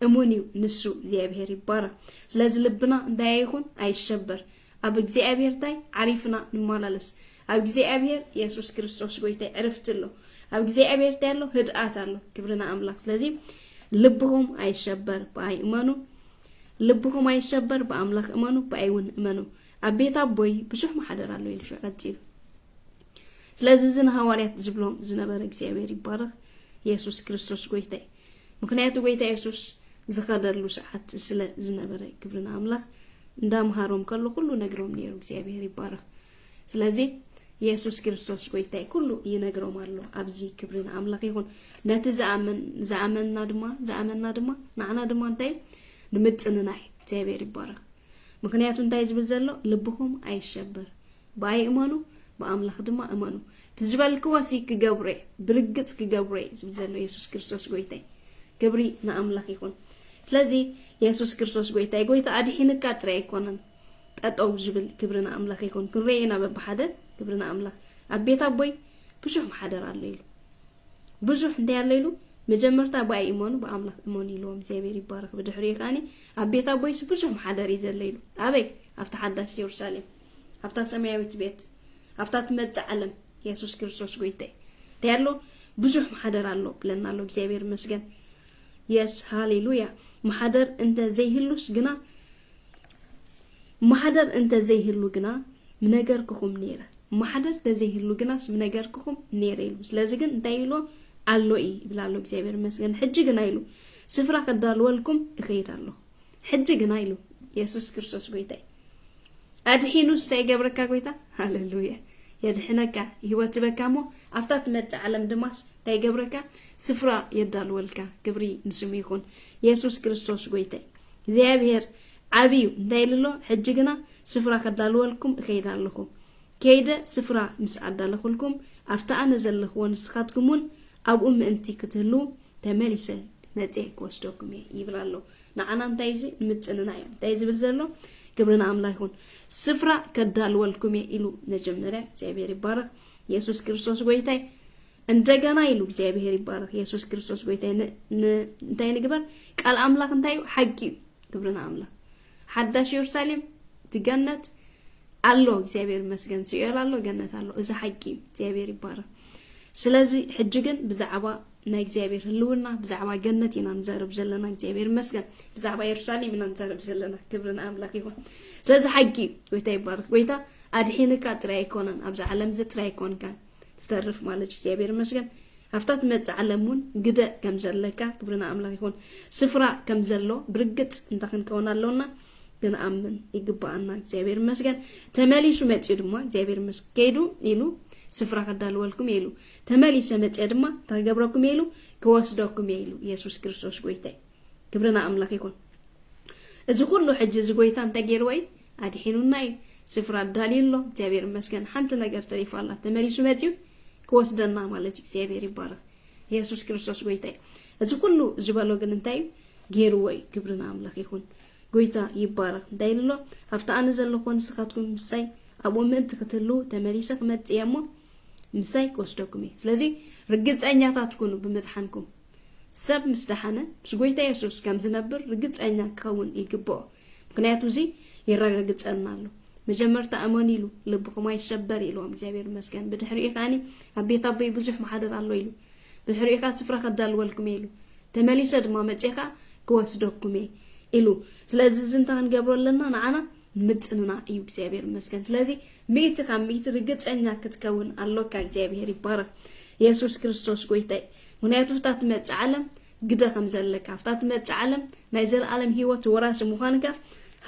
እሙኒ ንሱ እግዚአብሔር ይባረክ ስለዚህ ልብና እንታይ ይሁን አይሸበር አብ እግዚአብሔር ታይ አሪፍና ንማላለስ አብ እግዚአብሔር ኢየሱስ ክርስቶስ ጎይታይ ዕረፍትሎ አብ እግዚአብሔር ታይ ያለው ህድአት አለው ክብርና አምላክ ስለዚህ ልብኩም አይሸበር በአይመኑ ልብኩም አይሸበር በአምላክ እመኑ በአይውን እመኑ አቤታ ቦይ ብዙሕ ማሕደር አለው ይልሽቀጥል ስለዚህ ዝን ሐዋርያት ዝብሎም ዝነበረ እግዚአብሔር ይባረክ ኢየሱስ ክርስቶስ ጎይታይ ምክንያቱ ጎይታ ኢየሱስ ዝኸደሉ ሰዓት ስለ ዝነበረ ክብርና አምላክ እንዳምሃሮም ከሎ ሁሉ ነግሮም ነይሩ እግዚአብሔር ይባረክ ስለዚህ ኢየሱስ ክርስቶስ ጎይታይ ኩሉ ይነግሮም አሎ አብዚ ክብርን አምላክ ይሁን ነቲ ዘአመንና ድማ ናዕና ድማ እንታይ ንምጽንናይ እግዚአብሔር ይባረክ ምክንያቱ እንታይ ዝብል ዘሎ ልብኩም አይሸበር ባይእመኑ በአምላክ ድማ እመኑ ትዝበልክዎ ክገብሬ ብርግጽ ክገብሬ ዝብል ዘሎ ኢየሱስ ክርስቶስ ጎይታይ ክብሪ ንአምላክ ይሁን ስለዚህ ኢየሱስ ክርስቶስ ጎይታይ ጎይታ አድሒንካ ጥራይ ይኮነን ጠጠው ዝብል ክብርና አምላክ ይሁን ክሬና በባሓደ ክብርና አምላክ አቤታ ቦይ ብዙሕ ማሕደር አለ ኢሉ ብዙሕ እንታይ አለ ኢሉ መጀመርታ ባይ ኢሞኑ በአምላክ ኢሞኑ ኢሎም እግዚአብሔር ይባረክ በድሕሪ ካኒ አቤታ ቦይ ብዙሕ ማሕደር ይዘለ ኢሉ አበይ አፍታ ሓዳሽ ኢየሩሳሌም አፍታ ሰማያዊት ቤት አፍታ ትመጽእ ዓለም ኢየሱስ ክርስቶስ ጎይታይ ታያሎ ብዙሕ ማሕደር አለ ብለናሎ እግዚአብሔር መስገን yes hallelujah ማሕደር እንተ ዘይህሉስ ግና ማሕደር እንተ ዘይህሉ ግና ምነገርክኹም ነይረ ማሕደር ተዘይህሉ ግናስ ምነገርክኹም ነይረ ኢሉ ስለዚህ ግን እንታይ ኢሉ አሎኢ ብላሎ እግዚአብሔር መስገን ሕጂ ግና ኢሉ ስፍራ ከዳልወልኩም እኸይዳለሁ ሕጂ ግና ኢሉ ኢየሱስ ክርስቶስ ጎይታይ አድሒኑስ ተይገብረካ ጎይታ ሃሌሉያ የድሕነካ ህይወት በካሞ አፍታት መጽ ዓለም ድማስ ተይገብረካ ስፍራ የዳልወልካ ክብሪ ንስሙ ይኹን ኢየሱስ ክርስቶስ ጎይታይ እግዚአብሔር ዓቢዩ እንታይ ኢሉሎ ሕጂ ግና ስፍራ ከዳልወልኩም እኸይዳለኹም ከይደ ስፍራ ምስ አዳለኹልኩም አፍታ አነ ዘለኽዎ ንስኻትኩምን ኣብኡ ምእንቲ ክትህሉ ተመሊሰ መጽ ክወስደኩም ይብላሎ ንዓና እንታይ ዚ ንምጽንና እዩ እንታይ ዝብል ዘሎ ክብርና አምላክ ይኹን ስፍራ ከዳልወልኩም ኢሉ መጀመሪያ እግዚአብሔር ይባረክ ኢየሱስ ክርስቶስ ጎይታይ እንደገና ኢሉ እግዚአብሔር ይባረክ ኢየሱስ ክርስቶስ ጎይታይ እንታይ ንግበር ቃል አምላክ እንታይ ሐቂ ክብርና አምላክ ሓዳሽ ኢየሩሳሌም ትገነት አሎ እግዚአብሔር መስገን ሲኦል አሎ ገነት አሎ እዛ ሐቂ እግዚአብሔር ይባረክ ስለዚህ ሕጂ ግን ብዛዕባ ናይ እግዚአብሔር ህልውና ብዛዕባ ገነት ኢና ንዘርብ ዘለና እግዚአብሔር መስገን ብዛዕባ ኢየሩሳሌም ኢና ንዘርብ ዘለና ክብርና አምላክ ይሁን ስለዚህ ሐቂ ጎይታ ይባረክ ጎይታ አድሒንካ ጥራይ ይኮነን ኣብዛ ዓለም ዝጥራይ ይኮንካ ተተርፍ ማለት እግዚአብሔር መስገን አፍታት መጽ ዓለሙን ግደ ከም ዘለካ ክብርና አምላክ ይሁን ስፍራ ከም ዘሎ ብርግጽ እንተክን ከሆናለውና ግን አምን ይግባአና እግዚአብሔር መስገን ተመሊሱ መጽ ድማ እግዚአብሔር መስገን ከይዱ ኢሉ ስፍራ ከዳልወልኩም ኢሉ ተመሊሰ መጽ ድማ ታገብረኩም ኢሉ ከወስደኩም ኢሉ ኢየሱስ ክርስቶስ ጎይታይ ክብርና አምላክ ይሁን እዚ ሁሉ ሕጂ እዚ ጎይታ እንተገይር ወይ አድሒኑና ስፍራ ዳሊሎ እግዚአብሔር መስገን ሓንቲ ነገር ተሪፋላ ተመሊሱ መጽ ከወስደና ማለት እግዚአብሔር ይባረክ ኢየሱስ ክርስቶስ ጎይታይ እዚ ሁሉ ዝበሎ ግን እንታይ ገይሩ ወይ ክብርና አምላክ ይሁን ጎይታ ይባረክ ዳይልሎ አፍታ አነ ዘለኹ ንስኻትኩም ምሳይ አቦ ምእንቲ ክትሉ ተመሊሰ ክመጽየሞ ምሳይ ከወስደኩም ስለዚህ ርግጸኛታት ኩኑ ብምድሓንኩም ሰብ ምስደሓነ ምስ ጎይታ ኢየሱስ ከም ዝነብር ርግጸኛ ክኸውን ይግባኦ ምክንያቱ እዚ ይረጋግጸናሉ መጀመርታ አመን ኢሉ ልብኩም አይሸበር ኢሎም እግዚአብሔር መስገን ብድሕሪኡ ካኒ አቤት አበይ ብዙሕ ማሕደር አሎ ኢሉ ብድሕሪኡ ካ ስፍራ ከዳልወልኩም ኢሉ ተመሊሰ ድማ መጽኻ ከወስደኩም ኢሉ ስለዚህ ዝንታ ክንገብረለና ንዓና ምጽንና እዩ እግዚአብሔር መስገን ስለዚህ ሚት ካሚት ርግጸኛ ክትከውን አሎካ እግዚአብሔር ይባረክ ኢየሱስ ክርስቶስ ጎይታይ ምክንያቱ ፍታት መጽ ዓለም ግደ ከም ዘለካ ፍታት መጽ ዓለም ናይ ዘለዓለም ህይወት ወራስ ምዃንካ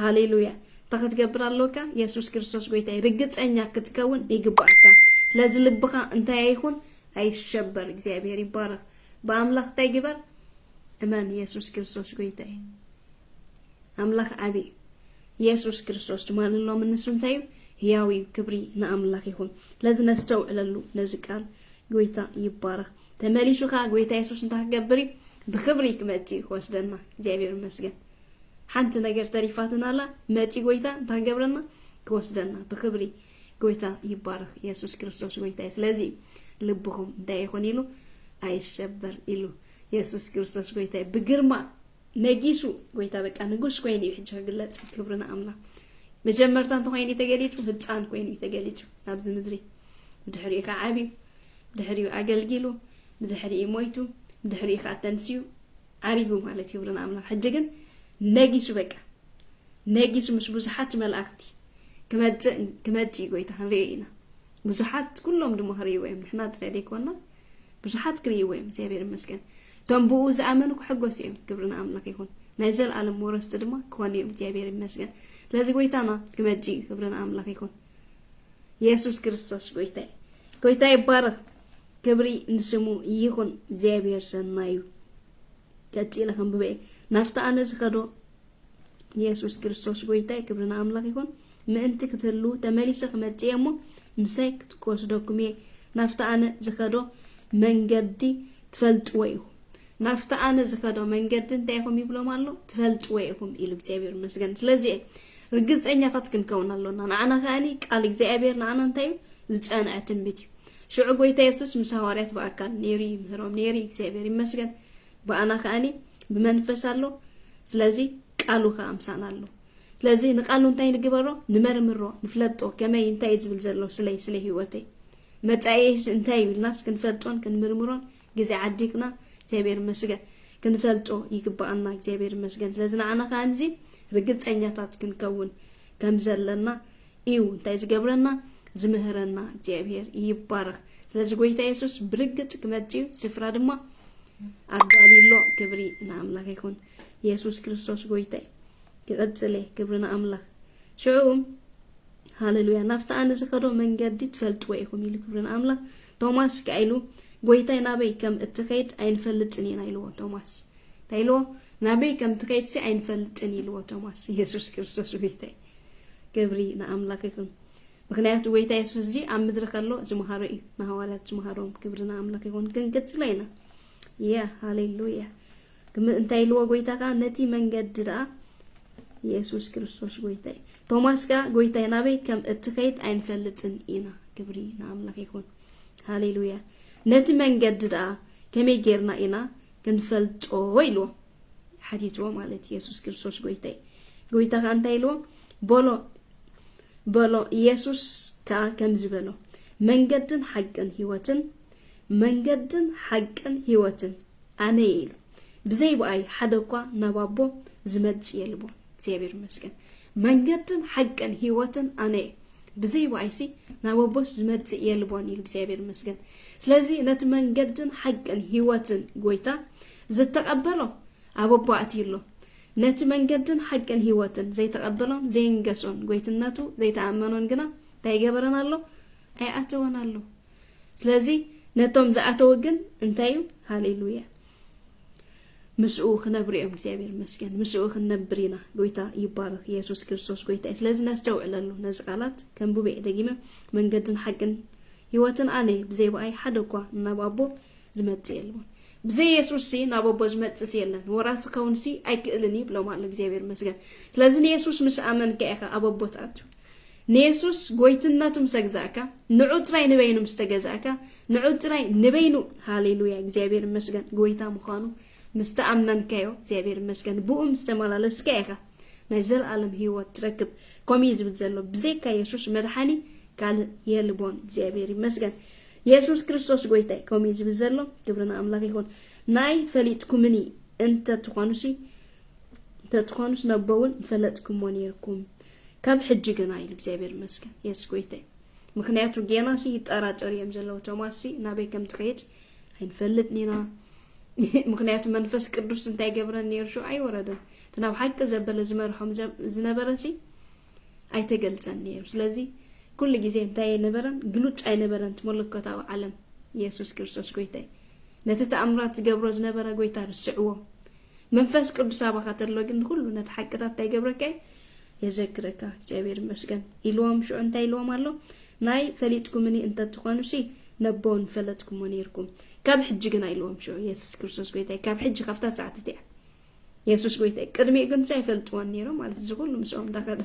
ሃሌሉያ ተከትገብር አሎካ ኢየሱስ ክርስቶስ ጎይታይ ርግጸኛ ክትከውን ይግባአካ ስለዚህ ልብኻ እንታይ ይኹን አይሸበር እግዚአብሔር ይባረክ በአምላክ ታይግበር እመን ኢየሱስ ክርስቶስ ጎይታይ አምላክ አቢ ኢየሱስ ክርስቶስ ማንሎ ምንሱ እንታይ ያዊ ክብሪ ንአምላክ ይሁን ለዚ ነስተውዕለሉ ነዚ ቃል ጎይታ ይባረክ ተመሊሱካ ጎይታ ኢየሱስ እንታገብሪ ብክብሪ ክመጪ ወስደና እግዚአብሔር መስገን ሓንቲ ነገር ተሪፋትናላ መጪ ጎይታ እንታገብረና ከወስደና ብክብሪ ጎይታ ይባረክ ኢየሱስ ክርስቶስ ጎይታ ስለዚህ ልብኩም እንታይ ይኹን ኢሉ አይሸበር ኢሉ ኢየሱስ ክርስቶስ ጎይታ ብግርማ ነጊሱ ጎይታ በቃ ንጉስ ኮይኑ ይሕጅ ግለጽ ክብርና አምላክ መጀመርታ እንተ ኮይኑ ተገሊጹ ህፃን ኮይኑ ተገሊጹ ኣብዚ ምድሪ ድሕሪኡ ካ ዓቢ ድሕሪኡ አገልግሉ ድሕሪኡ ሞይቱ ድሕሪኡ ካ ተንሲዩ ዓሪጉ ማለት ክብርና አምላክ ሕጂ ግን ነጊሱ በቃ ነጊሱ ምስ ብዙሓት መላእክቲ ክመጽ ጎይታ ንሪኢና ብዙሓት ኩሎም ድማ ክሪእዎም ንሕና ጥራይ ኮና ብዙሓት ክሪእዎም እግዚአብሔር ይመስገን ተንብኡ ዝኣመኑ ክሕጎስ እዮም ክብርና አምላክ ይኹን ናይ ዘለዓለም ወረስቲ ድማ ክኾኑ እዮም እግዚአብሔር ይመስገን ስለዚህ ጎይታና ክመጪ ክብርና አምላክ ይኹን ኢየሱስ ክርስቶስ ጎይታ ይባረክ ክብሪ ንስሙ ይኹን እግዚአብሔር ሰናዩ ቀጥለ ከንብበ ናፍታ አነ ዝኸዶ ኢየሱስ ክርስቶስ ጎይታ ክብርና አምላክ ይኹን ምእንቲ ክትሉ ተመሊሰ ከመጽየሞ ምሳይ ክትቆስዶኩም ናፍታ አነ ዝኸዶ መንገዲ ትፈልጥዎ ኢኹም ናፍታ አነ ዝኸዶ መንገዲ እንታይ ኢኹም ይብሎም አሎ ትፈልጥዎ ኢኹም ኢሉ እግዚአብሔር መስገን ስለዚህ ርግጸኛታት ክንከውን አለና ናአና ካኒ ቃል እግዚአብሔር ናአና እንታይ ዝጸንዐ ትንቢት ሽዑ ጎይታ ኢየሱስ ምስ ሐዋርያት በአካል ኔሪ ምህሮም ኔሪ እግዚአብሔር ይመስገን በአና ካኒ በመንፈስ አሎ ስለዚህ ቃሉ ከአምሳና አሎ ስለዚህ ንቃሉ እንታይ ንግበሮ ንመርምሮ ንፍለጦ ከመይ እንታይ ዝብል ዘሎ ስለ ህይወቴ መጻኤስ እንታይ ይብልናስ ክንፈልጦን ክንምርምሮን ግዜ ዓዲቅና እግዚአብሔር ይመስገን ክንፈልጦ ይግባአና እግዚአብሔር ይመስገን ስለዚህ ናአና ካንዚ ርግጸኛታት ክንከውን ከም ዘለና እዩ እንታይ ዝገብረና ዝምህረና እግዚአብሔር ይባረክ ስለዚህ ጎይታ ኢየሱስ ብርግጽ ክመጽዩ ስፍራ ድማ አጋሊሎ ክብሪ ናአምላክ ይኹን ኢየሱስ ክርስቶስ ጎይታ ይቀጽለ ክብርና አምላክ ሽዑም ሃሌሉያ ናፍታ አነ ዝኸዶ መንገዲ ትፈልጥዎ ኢኹም ኢሉ ክብርና አምላክ ቶማስ ካይሉ ጎይታ ናበይ ከም እትኸይድ አይንፈልጥን ኢልዎ ቶማስ ታይሎ ናበይ ከም እትኸይድ ሲ አይንፈልጥን ኢልዎ ቶማስ ኢየሱስ ክርስቶስ ጎይታ ክብሪ ናአምላክ ይኹን ምክንያቱ ጎይታ ኢየሱስ እዚ ኣብ ምድሪ ከሎ ዝመሃሮ እዩ ናሐዋርያት ዝመሃሮም ክብርና አምላክ ይኹን ክንቀጽለይና ያ ሃሌሉያ እንታይ ኢልዎ ጎይታ ካ ነቲ መንገዲ ዳ ኢየሱስ ክርስቶስ ጎይታ ቶማስ ካ ጎይታ ናበይ ከም እትኸይድ አይንፈልጥን ኢና ክብሪ ናአምላክ ይኹን ሃሌሉያ ነቲ መንገዲ ዳ ከመይ ጌርና ኢና ክንፈልጦ ኢልዎ ሓዲትዎ ማለት ኢየሱስ ክርስቶስ ጎይታ ካ እንታይ ኢልዎ በሎ ኢየሱስ ካ ከም ዝበሎ መንገድን ህይወትን አነ ኢሉ ብዘይ በአይ ሓደኳ ናባቦ ዝመጽ የልቦ እግዚአብሔር ይመስገን መንገድን ሐቅን ህይወትን አነ ብዘይ በአይሲ ናባቦ ዝመጽ የልቦን ኢሉ እግዚአብሔር ይመስገን ስለዚህ ነት መንገድን ሐቅን ህይወትን ጎይታ ዝተቀበሎ አባቦ አትይሎ ነት መንገድን ሐቅን ህይወትን ዘይተቀበሎን ዘይንገሶን ጎይትነቱ ዘይተአመኖን ግና ታይገበረናሎ አይአተወናሎ ስለዚህ ነቶም ዘአተው ግን እንታዩ ሃሌሉያ مسؤ خنبريهم እግዚአብሔር ይመስገን مسؤ خنبرينا ጎይታ ይባረክ ኢየሱስ ክርስቶስ ጎይታ ስለዚህ ናስተውዕለሉ ነዝቃላት ከምቡበ ደጊመ መንገድን ሐቅን ህይወትን አኔ ብዘይ ባይ ሓደኳ ናባቦ ዝመጽ የለም ብዘይ ኢየሱስ ሲ ናባቦ ዝመጽ የለን ወራስ ከውን ሲ አይክልኒ ብለማል እግዚአብሔር ይመስገን ስለዚህ ኢየሱስ ምስ አመን ከአካ አባቦታቱ ኢየሱስ ጎይትነቱም ሰግዛካ ንዑጥራይ ንበይኑ ምስተገዛካ ንዑጥራይ ንበይኑ ሃሌሉያ እግዚአብሔር ይመስገን ጎይታ ምዃኑ مستأمن كيو زيابير مسكن بوم استمالا لسكيكا نجزل عالم هيوات تركب كوميز بتزلو بزيكا يسوس مدحاني قال يلبون زيابير مسكن يسوس كريستوس قويتاي كوميز بتزلو كبرنا أملاك يكون ناي فليتكم مني انت تتخونس نبون فلتكم ونيركم كاب حجيقنا يلب زيابير مسكن يس قويتاي مكنياتو جيناسي يتقرات أريم زلو توماسي نابي كم تخيج هين فلتنينا ምክንያቱ መንፈስ ቅዱስ እንታይ ገብረን ነርሹ አይወረደ ተናብ ሐቅ ዘበለ ዝመርሖም ዝነበረሲ አይተገልጸን ነር ስለዚህ ኩሉ ጊዜ እንታይ ነበረን ግሉጭ አይነበረን ተመለከታው ዓለም ኢየሱስ ክርስቶስ ጎይታ ነተ ተአምራት ገብሮ ዝነበረ ጎይታ ርስዕዎ መንፈስ ቅዱስ አባካተሎ ግን ሁሉ ነት ሐቅታት እንታይ ገብረከ የዘክረካ እግዚአብሔር ይመስገን ኢሎም ሹ እንታይ ኢሎም አሎ ናይ ፈሊጥኩምኒ እንተ ትኾኑሲ ነቦን ፈለጥኩም ወኔርኩም ካብ ሕጂ ግን አይሎም ሹ ኢየሱስ ክርስቶስ ጎይታ ካብ ሕጂ ካፍታ ሰዓት ዲያ ኢየሱስ ጎይታ ቅድሚ ግን ሳይፈልጥዎን ነይሮ ማለት ዝሁሉ ምስኦም ታከደ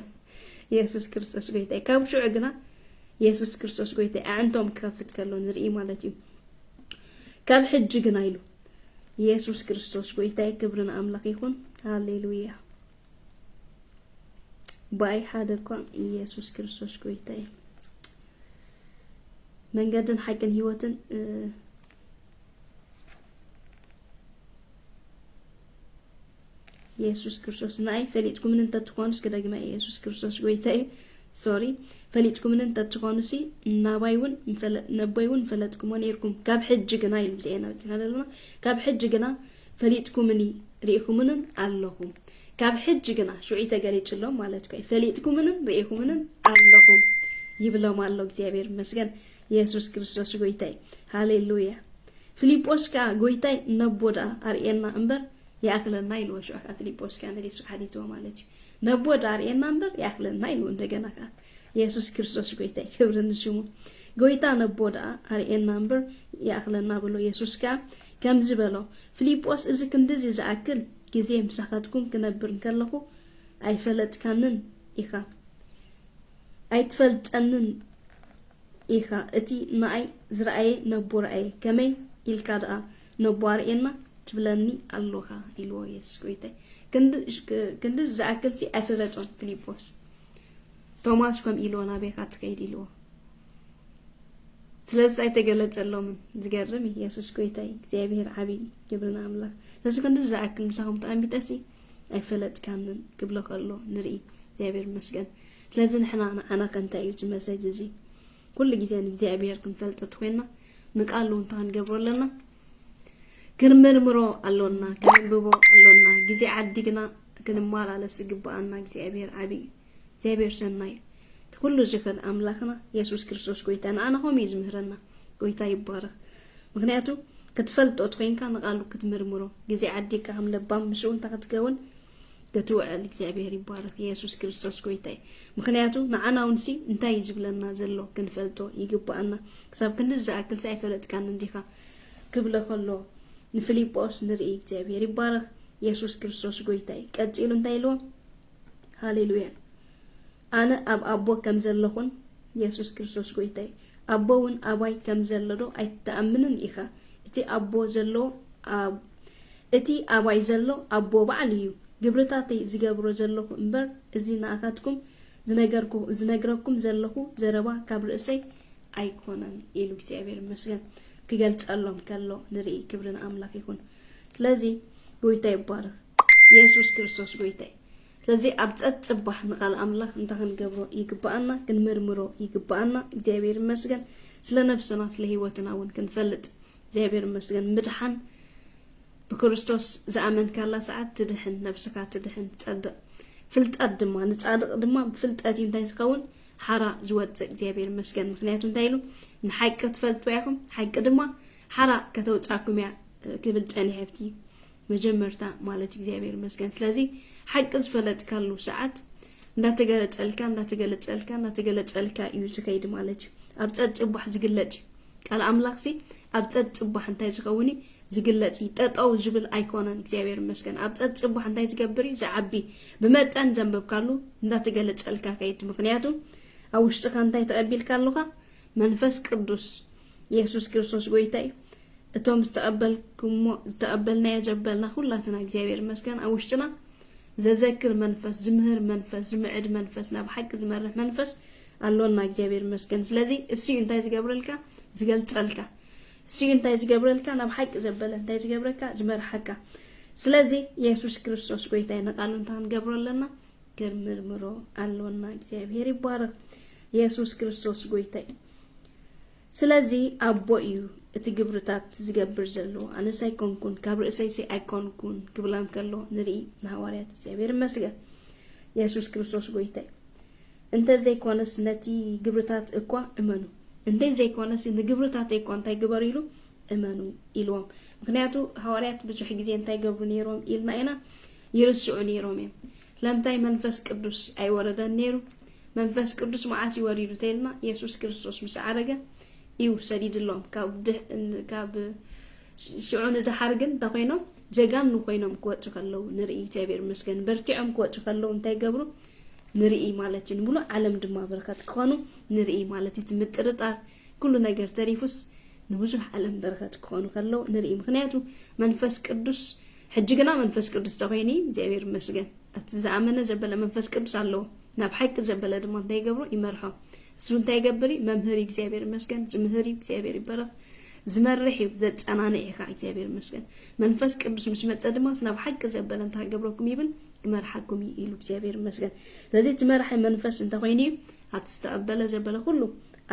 ኢየሱስ ክርስቶስ ጎይታ ካብ ሹ ግና ኢየሱስ ክርስቶስ ጎይታ አንቶም ከፍት ከሎ ንርኢ ማለት እዩ ካብ ሕጂ ግን አይሉ ኢየሱስ ክርስቶስ ጎይታ ክብርና አምላክ ይሁን ሃሌሉያ ባይ ሓደኳ ኢየሱስ ክርስቶስ ጎይታ መንገድን ሐቅን ህይወትን ኢየሱስ ክርስቶስ ናይ ፈሊጥኩም እንተ ትኾኑስ ከደግማ ኢየሱስ ክርስቶስ ጎይታዬ ሶሪ ፈሊጥኩም እንተ ትኾኑሲ ነባይውን ፈለጥኩም ወኔርኩም ካብ ሕጂ ግና ኢሉ ዜና ተናለና ካብ ሕጂ ግና ፈሊጥኩምኒ ሪኢኩምን ኣለኹም ካብ ሕጂ ግና ሹዒ ተገሊጽሎም ማለት ኮይ ፈሊጥኩምን ሪኢኩምን ኣለኹም ይብለው ማለው እግዚአብሔር ይመስገን ኢየሱስ ክርስቶስ ጎይታይ ሃሌሉያ ፊልጶስ ካ ጎይታይ ነቦዳ አርኤና እንበር ያክለና ይልወሽ ፊልጶስ ካ ነዲሱ ሐዲቶ ማለት ነቦዳ አርኤና እንበር ያክለና ይሉ እንደገና ካ ኢየሱስ ክርስቶስ ጎይታይ ክብርን ስሙ ጎይታ ነቦዳ አርኤና እንበር ያክለና ብሎ ኢየሱስ ካ ከምዝ በለው ፊልጶስ እዚ ክንድዚ ዝአክል ጊዜ ምሳኻትኩም ክነብር ከለኹ አይፈለጥካንን ኢኻ አይትፈልጠንን ኢኻ እቲ ማይ ዝራእየ ነቦራይ ከመይ ኢልካ ደኣ ነቦርኤና ትብለኒ አሎኻ ኢልዎ ኢየሱስ ጎይታይ ክንድዚ ዝአክል ሲ አይፈለጦን ፊልጶስ ቶማስ ከም ኢልዎና ቤካ ትከይድ ኢልዎ ስለዚህ አይተገለጸሎም ዝገርም ኢየሱስ ጎይታይ እግዚአብሔር ዓቢ ክብርና አምላክ ስለዚህ ክንድዚ ዝአክል ምሳኹም ተአምቢጠሲ አይፈለጥካንን ክብሎ ከሎ ንርኢ እግዚአብሔር ይመስገን ስለዚህ ንሕና አና ከንታይ እዩ መሰጅ እዚ ኩሉ ጊዜ እግዚአብሔር ክንፈልጥ ኮይና ንቃሉ እንታን ገብሮለና ክንመርምሮ አሎና ክንብቦ አሎና ጊዜ ዓዲግና ክንማላለስ ግባአና እግዚአብሔር ዓቢ እግዚአብሔር ሰናይ ኩሉ ዝክል አምላክና ኢየሱስ ክርስቶስ ጎይታና አና ሆም ይዝምህረና ጎይታ ይባረክ ምክንያቱ ክትፈልጦት ኮይንካ ንቃሉ ክትመርምሮ ጊዜ ዓዲግካ ከም ለባም ምስኡን ተከትገውን ገትውዕል እግዚአብሔር ይባረክ ኢየሱስ ክርስቶስ ጎይታይ ምክንያቱ ንዓናውንሲ እንታይ ይዝብለና ዘሎ ክንፈልጦ ይግባአና ክሳብ ክንድዚ ዝአክል ሳይፈለጥካን እንዲኻ ክብለ ከሎ ንፊልጶስ ንርኢ እግዚአብሔር ይባረክ ኢየሱስ ክርስቶስ ጎይታይ ቀፂሉ እንታይ ኢልዎ ሃሌሉያ አነ አብ አቦ ከም ዘለኹን ኢየሱስ ክርስቶስ ጎይታይ አቦውን አባይ ከም ዘለዶ አይተአምንን ኢኻ እቲ አቦ ዘሎ እቲ አባይ ዘሎ አቦ ባዕል እዩ ግብርታተይ ዝገብሮ ዘለኹ እንበር እዚ ናአካትኩም ዝነገርኩም ዘለኹ ዘረባ ካብ ርእሰይ አይኮነን ኢሉ እግዚአብሔር ይመስገን ክገልጸሎም ከሎ ንርኢ ክብርን አምላክ ይሁን ስለዚህ ጎይታይ ይባረክ ኢየሱስ ክርስቶስ ጎይታይ ስለዚህ አብጸጥ ጽባህ ንቃል አምላክ እንታን ገብሮ ይግባአና ክንመርምሮ ይግባአና እግዚአብሔር ይመስገን ስለ ነፍስና ስለ ህይወትና ወን ክንፈልጥ እግዚአብሔር ይመስገን ምድሓን በክርስቶስ ዘአመን ካላ ሰዓት ትድህን ነፍስካ ትድህን ጸድቅ ፍልጠት ድማ ንጻድቅ ድማ ፍልጠት እንታይ ዝከውን ሓራ ዝወጽእ እግዚአብሔር ይመስገን ምክንያቱ እንታይ ኢሉ ንሓቂ ትፈልጡ ያኩም ሓቂ ድማ ሓራ ከተውጻኩም ያ ክብል ጸኒሕቲ መጀመርታ ማለት እግዚአብሔር ይመስገን ስለዚህ ሓቂ ዝፈለጥካሉ ሰዓት እንዳተገለጸልካ እዩ ዝከይድ ማለት እዩ ኣብ ጸጥ ጽባህ ዝግለጽ ቃል አምላክሲ ኣብ ጸጥ ጽባህ እንታይ ዝከውኒ ዝግለጽ ጠጣው ዝብል አይኮነን እግዚአብሔር ይመስገን ኣብ ጸጥ ጽባህ እንታይ ዝገብር ዝዓቢ በመጠን ዘንበብካሉ እንዳተገለጸልካ ከይድ ምክንያቱ ኣብ ውሽጥካ እንታይ ተቀቢልካሉካ መንፈስ ቅዱስ ኢየሱስ ክርስቶስ ጎይታይ እቶም ዝተቀበልና የዘበልና ሁላትና እግዚአብሔር ይመስገን ኣብ ውሽጥና ዘዘክር መንፈስ ዝምህር መንፈስ ዝምዕድ መንፈስ ናብ ሓቂ ዝመርሕ መንፈስ አሎና እግዚአብሔር ይመስገን ስለዚህ እሱ እንታይ ዝገብረልካ ዝገልጸልካ እሱ እንታይ ዝገብረልካ ናብ ሓቂ ዘበለ እንታይ ዝገብረልካ ዝመርሐካ ስለዚህ ኢየሱስ ክርስቶስ ጎይታይ ንቃሉ እንታን ገብረለና ክምርምሮ አሎና እግዚአብሔር ይባረክ ኢየሱስ ክርስቶስ ጎይታይ ስለዚህ አቦ እዩ እቲ ግብርታት ዝገብር ዘሎ አነሳይ ኮንኩን ካብ ርእሰይ አይኮንኩን ክብላም ከሎ ንርኢ ንሐዋርያት እግዚአብሔር ይመስገን ኢየሱስ ክርስቶስ ጎይታይ እንተ ዘይኮነስ ነቲ ግብርታት እኳ እመኑ እንደ ዘይኮነስ ንግብርታት እኳ እንታይ ግበር ኢሉ እመኑ ኢልዎም ምክንያቱ ሐዋርያት ብዙሕ ጊዜ እንታይ ገብሩ ነይሮም ኢልና ኢና ይርስዑ ነይሮም ለምታይ መንፈስ ቅዱስ አይወረደን ነይሩ መንፈስ ቅዱስ መዓስ ይወሪዱ ተይልና ኢየሱስ ክርስቶስ ምስ ዓረገ እዩ ሰዲድሎም ካብ ሽዑን ድሓር ግን ተኮይኖም ጀጋን ኮይኖም ክወጹ ከለው ንርኢ እግዚአብሔር ይመስገን በርቲዖም ክወጹ ከለው እንታይ ገብሩ ንርኢ ማለት እዩ ሙሉ ዓለም ድማ በረከት ክኾኑ ንርኢ ማለት እዩ ምጥርጣር ኩሉ ነገር ተሪፉስ ንብዙሕ ዓለም በረከት ክኾኑ ከለው ንርኢ ምክንያቱ መንፈስ ቅዱስ ሕጅግና መንፈስ ቅዱስ ተኮይኒ እግዚአብሔር ይመስገን እቲ ዝኣመነ ዘበለ መንፈስ ቅዱስ አለው ናብ ሓቂ ዘበለ ድማ እንታይ ገብሩ ይመርሖ እሱ እንታይ ገብሪ መምህር እግዚአብሔር ይመስገን ዝምህር እግዚአብሔር ይባረክ ዝመርሕ ዘጸናንዕ ኢኻ እግዚአብሔር ይመስገን መንፈስ ቅዱስ ምስ መጸ ድማ ናብ ሓቂ ዘበለ እንታይ ገብረኩም ይብል ይመርሐኩም ኢሉ እግዚአብሔር ይመስገን ስለዚህ ትመርሐ መንፈስ እንተ ኮይኒ ኣብ ተቀበለ ዘበለ ሁሉ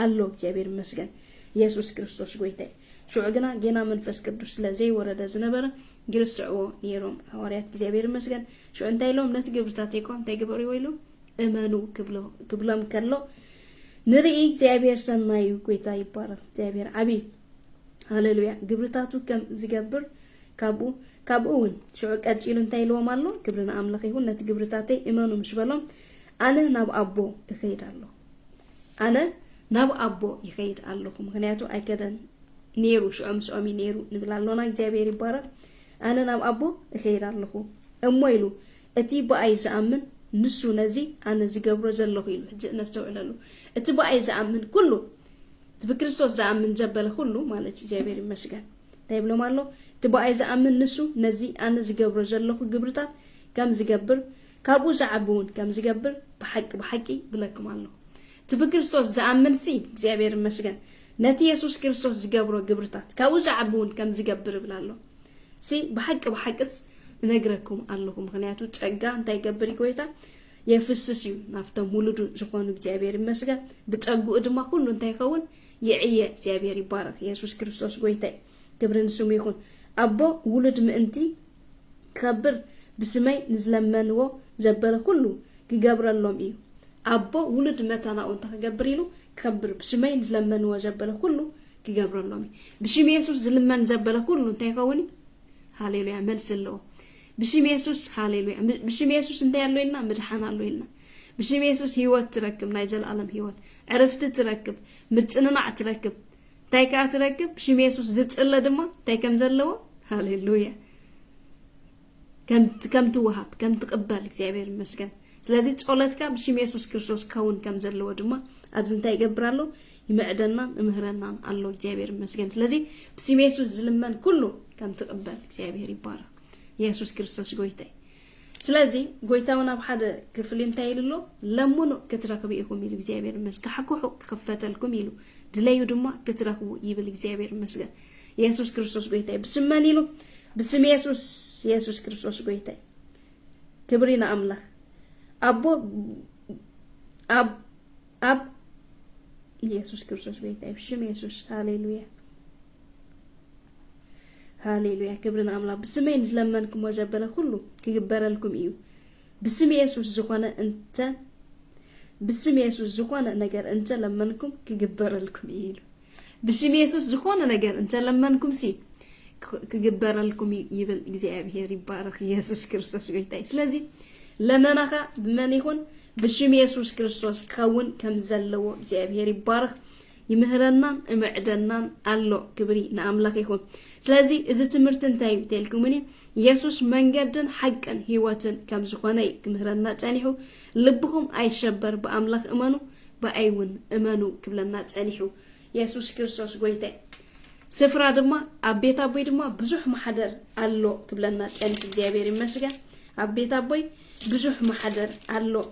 አሎ እግዚአብሔር ይመስገን ኢየሱስ ክርስቶስ ጎይታይ ሽዑ ግና ጌና መንፈስ ቅዱስ ስለዘይ ወረደ ዝነበረ ግርስዕዎ ነይሮም ሐዋርያት እግዚአብሔር ይመስገን ሽዑ እንታይ ኢሎም ነቲ ግብርታት ይቆም እንታይ ግበሩ ይሉ እመኑ ክብሎም ከሎ نرئي እግዚአብሔር ሰናይ ጎይታ ይባረክ እግዚአብሔር አቢ ሃሌሉያ ግብርታቱ ከም ዝገብር ካብኡውን ሽዑ ቀጭሉ እንታይ ኢልዎም ኣሎ ክብርና ኣምላኽ ይሁን ነቲ ግብርታተይ እመኑ ምስ በሎም ኣነ ናብ ኣቦ ይኸይድ ኣለኹ ኣነ ናብ ኣቦ ይኸይድ ኣለኹ ምክንያቱ ኣይከደን ነይሩ ሽዑ ምስዖሚ ነይሩ ንብል ኣሎና እግዚአብሔር ይባረክ ኣነ ናብ ኣቦ ይኸይድ ኣለኹ እሞ ኢሉ እቲ በኣይ ዝኣምን ንሱ ነዚ ኣነ ዝገብሮ ዘለኹ ኢሉ ሕጂ ነስተውዕለሉ እቲ በኣይ ዝኣምን ኩሉ ብክርስቶስ ዝኣምን ዘበለ ኩሉ ማለት እግዚአብሔር ይመስገን ታይብሎም ኣሎ እቲ በኣይ ዝኣምን ንሱ ነዚ ኣነ ዝገብሮ ዘለኹ ግብርታት ከም ዝገብር ካብኡ ዝዓብውን ከም ዝገብር ብሓቂ ብለኩም ኣለኹ እቲ ብክርስቶስ ዝኣምን ሲ እግዚአብሔር ይመስገን ነቲ ኢየሱስ ክርስቶስ ዝገብሮ ግብርታት ካብኡ ዝዓብውን ከም ዝገብር ይብል ኣሎ ሲ ብሓቂስ ነግረኩም ኣለኹ ምክንያቱ ጸጋ እንታይ ገብር ይጎይታ የፍስስ እዩ ናፍቶም ውሉዱ ዝኾኑ እግዚአብሔር ይመስገን ብጸጉኡ ድማ ሁሉ እንታይ ይኸውን የዕየ እግዚአብሔር ይባረክ ኢየሱስ ክርስቶስ ጎይታ ክብርን ስሙ ይኹን ኣቦ ውሉድ ምእንቲ ክገብር ብስመይ ንዝለመንዎ ዘበለ ሁሉ ክገብረሎም እዩ ኣቦ ውሉድ መታናኡ እንተክገብር ኢሉ ክገብር ብስመይ ንዝለመንዎ ዘበለ ሁሉ ክገብረሎም እዩ ብሽም ኢየሱስ ዝልመን ዘበለ ሁሉ እንታይ ይኸውን ሃሌሉያ መልስ ኣለዎ بشم يسوس هاليلويا بشم يسوس انت يالو إلنا مدحان الله إلنا بشم يسوس هيوت تركب نايزل العالم هيوت عرفت تركب متسننا تركب تايكا تركب بشم يسوس زت إلا دما تايكم زلوا هاليلويا كم توهب كم تقبل እግዚአብሔር ይመስገን ስለዚህ ጾለትካ بشم يسوس ክርስቶስ ካውን كم زلوا دما أبزن تاي قبرالو يمعدنا مهرنا الله እግዚአብሔር ይመስገን ስለዚህ بشم يسوس زلمن كله كم تقبل እግዚአብሔር ይባረክ ኢየሱስ ክርስቶስ ጎይታይ ስለዚህ ጎይታውና በሓደ ክፍል እንታይ ኢሉ ለምኑ ክትረክቡ ኢኹም ኢሉ እግዚአብሔር ይመስገን ሓኩሑ ክፈተልኩም ኢሉ ድለዩ ድማ ክትረክቡ ይብል እግዚአብሔር ይመስገን ኢየሱስ ክርስቶስ ጎይታይ ብስመን ኢሉ ብስም ኢየሱስ ክርስቶስ ጎይታይ ክብሪና አምላክ አቦ አብ ኢየሱስ ክርስቶስ ጎይታይ ብስም ኢየሱስ ሃሌሉያ هاليلويا كبرنا أملا بسمين زلمنكم وجبنا كله كجبر لكم إيو بسم يسوع زخانة أنت بسم يسوع زخانة نجار أنت لمنكم كجبر لكم إيو بسم يسوع زخانة نجار أنت لمنكم سي كجبر لكم يبل إجزاء هي ربارك يسوع كريستوس جيتاي لازم لما نخا بمن يكون بسم يسوع كريستوس كون كم زلوا إجزاء هي ربارك يمهرنا معدنا الله كبري نعملك يكون سلازي إذا تمرت انتاي بتلكمني يسوس منجدن حقا هيواتن كم زخاني كمهرنا تانيحو لبهم أي شبر بأملاك أمانو بأيون أمانو كبلنا تانيحو يسوس كريستوس قويتاي سفرا دما أبيت أبوي دما بزوح محضر الله كبلنا تانيحو زيابيري مسجا أبيت أبوي بزوح محضر الله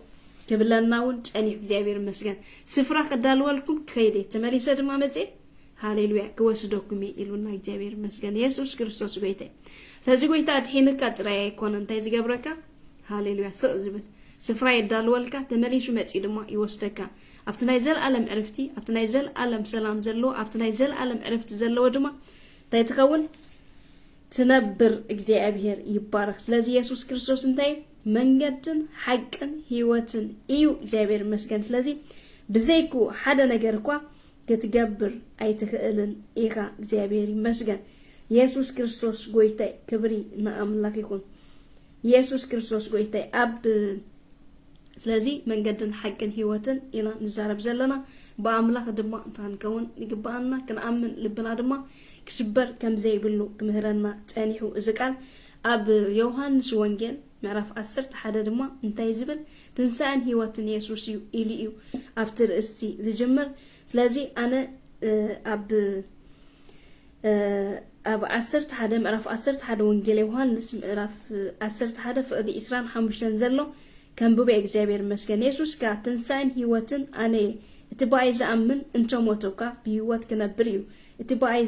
كبلنا ونتاني እግዚአብሔር ይመስገን ስፍራ ከዳልወልኩም ከይዴ ተመሪሰ ድማ መጤ ሃሌሉያ ከወስዶኩም ይሉና እግዚአብሔር ይመስገን ኢየሱስ ክርስቶስ ጎይታ ስለዚህ ጎይታ ድሂንካ ጥራይ አይኮን እንታይ ዝገብረካ ሃሌሉያ ስዝብል ስፍራ ይዳልወልካ ተመሪሱ መጤ ድማ ይወስደካ አፍትናይ ዘልዓለም ዕርፍቲ አፍትናይ ዘልዓለም ሰላም ዘሎ አፍትናይ ዘልዓለም ዕርፍቲ ዘሎ ድማ ታይተከውን ትነብር እግዚአብሔር ይባረክ ስለዚህ ኢየሱስ ክርስቶስ እንታይ መንገድን ሐቅን ህይወትን እዩ እግዚአብሔር ይመስገን ስለዚህ በዘይኩ ሓደ ነገር እንኳ ክትገብር አይትክእልን ኢኻ እግዚአብሔር ይመስገን ኢየሱስ ክርስቶስ ጎይታይ ክብሪ ንአምላክ ይሁን ኢየሱስ ክርስቶስ ጎይታይ አብ ስለዚህ መንገድን ሐቅን ህይወትን ኢና ንዛረብ ዘለና በአምላክ ድማ ታንከውን ይግባና ከነአምን ልብና ድማ ክስበር ከምዘይብሉ ክምህረና ጸኒሑ እዝቃል አብ ዮሐንስ ወንጌል ምዕራፍ 10 ሓደ ድማ እንታይ ዝብል ትንሳኤን ህይወትን ኢየሱስ ኢሉ አፍተር እስቲ ዝጀመር ስለዚህ አነ አብ 10 ሓደ ምዕራፍ 10 ሓደ ወንጌል ዮሐንስ ምዕራፍ 10 ሓደ ፍቅዲ 25 ዘሎ كنبوب እግዚአብሔር ይመስገን ኢየሱስ ጋ ትንሳኤን ህይወትን አነ እትባይ ዘአምን እንተሞተውካ በህይወት ከነብር እዩ እትባይ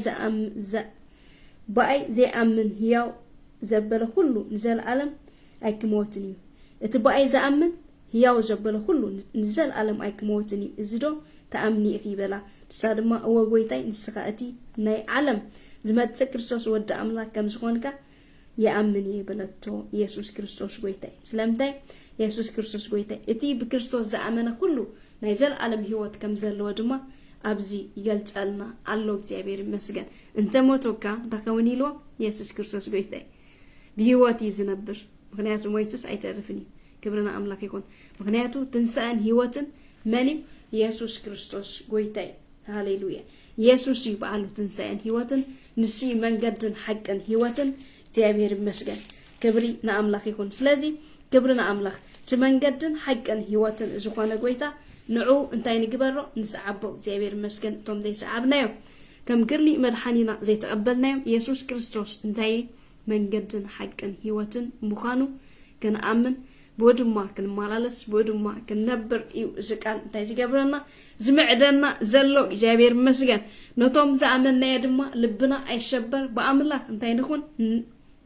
ዘአምን ሕያው ዘበለ ሁሉ ንዘልዓለም አይክሞትን እዩ እትባይ ዘአምን ሕያው ዘበለ ሁሉ ንዘልዓለም አይክሞትን እዩ እዝዶ ተአምኒ ይበላ ተሳድማ ወጎይታይ ንስኻእቲ ናይ ዓለም ዝመጽእ ክርስቶስ ወደ አምላክ ከም ዝኾንካ يأمن يبلتو يسوع كريستوس قويتاي سلامتاي يسوع كريستوس قويتاي اتي بكريستوس زعمنا كله نايزل عالم هيوت كم زل ودما أبزي يقلتلنا الله እግዚአብሔር ይመስገን እንተ ሞቶካ ተከውኒ ሎ ኢየሱስ ክርስቶስ ጎይታይ በህይወት ይዝነብር ምክንያቱ ሞይቱስ አይተርፍኒ ክብርና አምላክ ይሁን ምክንያቱ ትንሳኤን ህይወትን መኒ ኢየሱስ ክርስቶስ ጎይታይ ሃሌሉያ ኢየሱስ ይባሉ ትንሳኤን ህይወትን ንሲ መንገድን ሐቅን ህይወትን እግዚአብሔር ይመስገን ክብርና አምላክ ይሁን ስለዚህ ክብርና አምላክ መንገድን ሐቅን ህይወትን ዝኾነ ጎይታ نعو انتاي نقبرو نسعبو زيابير مسكن توم زي سعبنايو كم قرلي مدحانينا زي تقبلنايو يسوس كريستوس انتاي من قدن حقن هيوتن مخانو كان آمن بودما كان مالالس بودما كان نبر ايو زكال انتاي زيقبرنا زمعدنا زلو زيابير مسكن نتوم زعملنا يدما لبنا اي شبر بأملاك انتاي نخون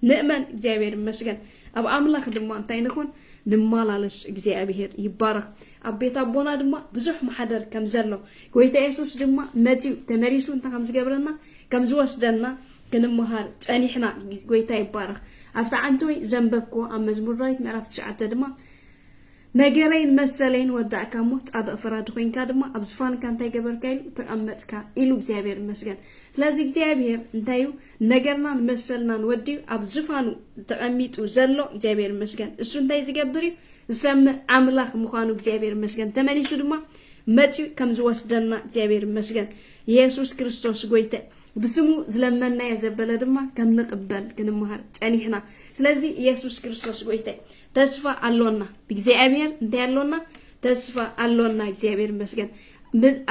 نأمن زيابير مسكن أب أملاك دما انتاي نخون نمالالس እግዚአብሔር ይባረክ አቤት አቦና ድማ ብዙህ ማህደር ከምዘለው ጎይታ ኢየሱስ ድማ መቲው ተመሪሱ እንታ ከምዝገብረና ከምዝወስደና ክንምሃር ጨኒሕና ጎይታ ይባረክ አፍታ አንቶይ ዘንበብኮ ኣብ መዝሙር ዳዊት ምዕራፍ 9 ድማ ነገረይን መሰለይን ወዳዕካሞ ጻድቅ ፍራድ ኮይንካ ድማ ኣብ ዝፋንካ እንታይ ገበርካይሉ ተቀመጥካ ኢሉ እግዚአብሔር ይመስገን ስለዚህ እግዚአብሔር እንታዩ ነገርናን መሰልናን ወዲው ኣብ ዝፋኑ ተቀሚጡ ዘሎ እግዚአብሔር ይመስገን እሱ እንታይ ዝገብር ሰምዕ አምላክ ምዃኑ እግዚአብሔር ይመስገን ተመሊሱ ድማ መጪው ከምዝወስደና እግዚአብሔር ይመስገን ኢየሱስ ክርስቶስ ጎይታ بسمو زلمنا يزبل دما كم نقبل كنمهر ጨኒሕና ስለዚህ ኢየሱስ ክርስቶስ ጎይታይ ተስፋ አለና በእግዚአብሔር እንደ ያለውና ተስፋ አለና እግዚአብሔር ይመስገን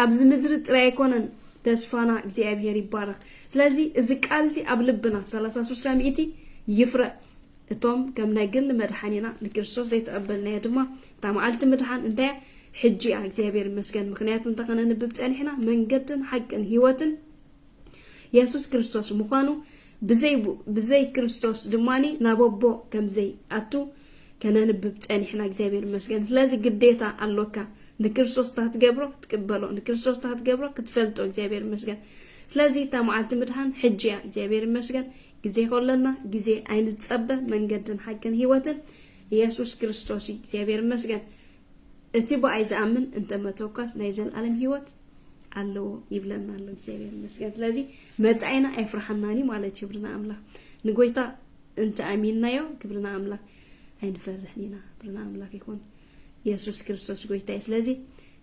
አብዝ ምድር ጥራይ ኮነን ተስፋና እግዚአብሔር ይባረክ ስለዚህ እዚ ቃልዚ አብልብና 33 ሳምዒቲ ይፍረ እቶም ከም ናይ ግል መድሓኒና ለክርስቶስ ዘይተቀበልና ድማ ታማዓልቲ መድሓን እንታይ ሕጂ እግዚአብሔር ይመስገን ምክንያቱም ተከነንብብ ጨኒሕና መንገድን ሐቅን ህይወትን ኢየሱስ ክርስቶስ ምዃኑ ብዘይ ክርስቶስ ድማኒ ናቦቦ ከምዘይ አቱ ከነንብብ ጨኒሕና እግዚአብሔር ይመስገን ስለዚህ ግዴታ አለካ ንክርስቶስ ታትገብሮ ትቀበሎ ንክርስቶስ ታትገብሮ ክትፈልጦ እግዚአብሔር ይመስገን ስለዚህ ታማዓልቲ ምድሃን ሕጂያ እግዚአብሔር ይመስገን ጊዜ ሆለና ጊዜ አይንጸበ መንገድን ሐቅን ህይወትን ኢየሱስ ክርስቶስ እግዚአብሔር ይመስገን እቲ በአይዛምን እንተመተውካስ ናይዘል ዓለም ህይወት አለው ይብለና አለው እግዚአብሔር ይመስገን ስለዚህ መጻይና አይፍርሐናኒ ማለት ይብርና አምላክ ንጎይታ እንተ አሚንናዮ ክብርና አምላክ አይንፈርህኒና ብርና አምላክ ይሁን ኢየሱስ ክርስቶስ ጎይታ ስለዚህ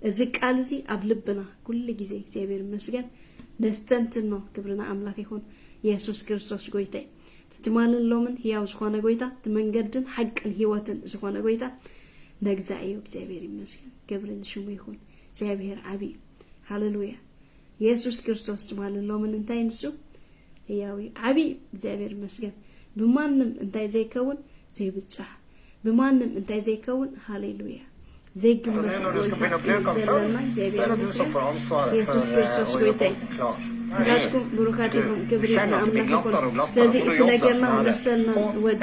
እዚ ቃልዚ አብልብና ኩሉ ጊዜ እግዚአብሔር ይመስገን ነስተንትኖ ክብርና አምላክ ይሁን ኢየሱስ ክርስቶስ ጎይታ ትማልን ሎምን ያው ዝሆነ ጎይታ ተመንገድን ሐቅን ህይወትን ዝሆነ ጎይታ ነግዛዩ እግዚአብሔር ይመስገን ክብርን ሽሙ ይሁን እግዚአብሔር አቢ ሃሌሉያ ኢየሱስ ክርስቶስ ማለት ሎምን እንታይ ንሱ ያው አቢ እግዚአብሔር ይመስገን በማንም እንታይ ዘይከውን ዘይብጫ በማንም እንታይ ዘይከውን ሃሌሉያ ዘይግመት ኢየሱስ ክርስቶስ ጎይታይ ስራትኩም ብሩካቲኩም ክብሪና አምላክኩም ስለዚህ እትነገርና መሰልና ወዲ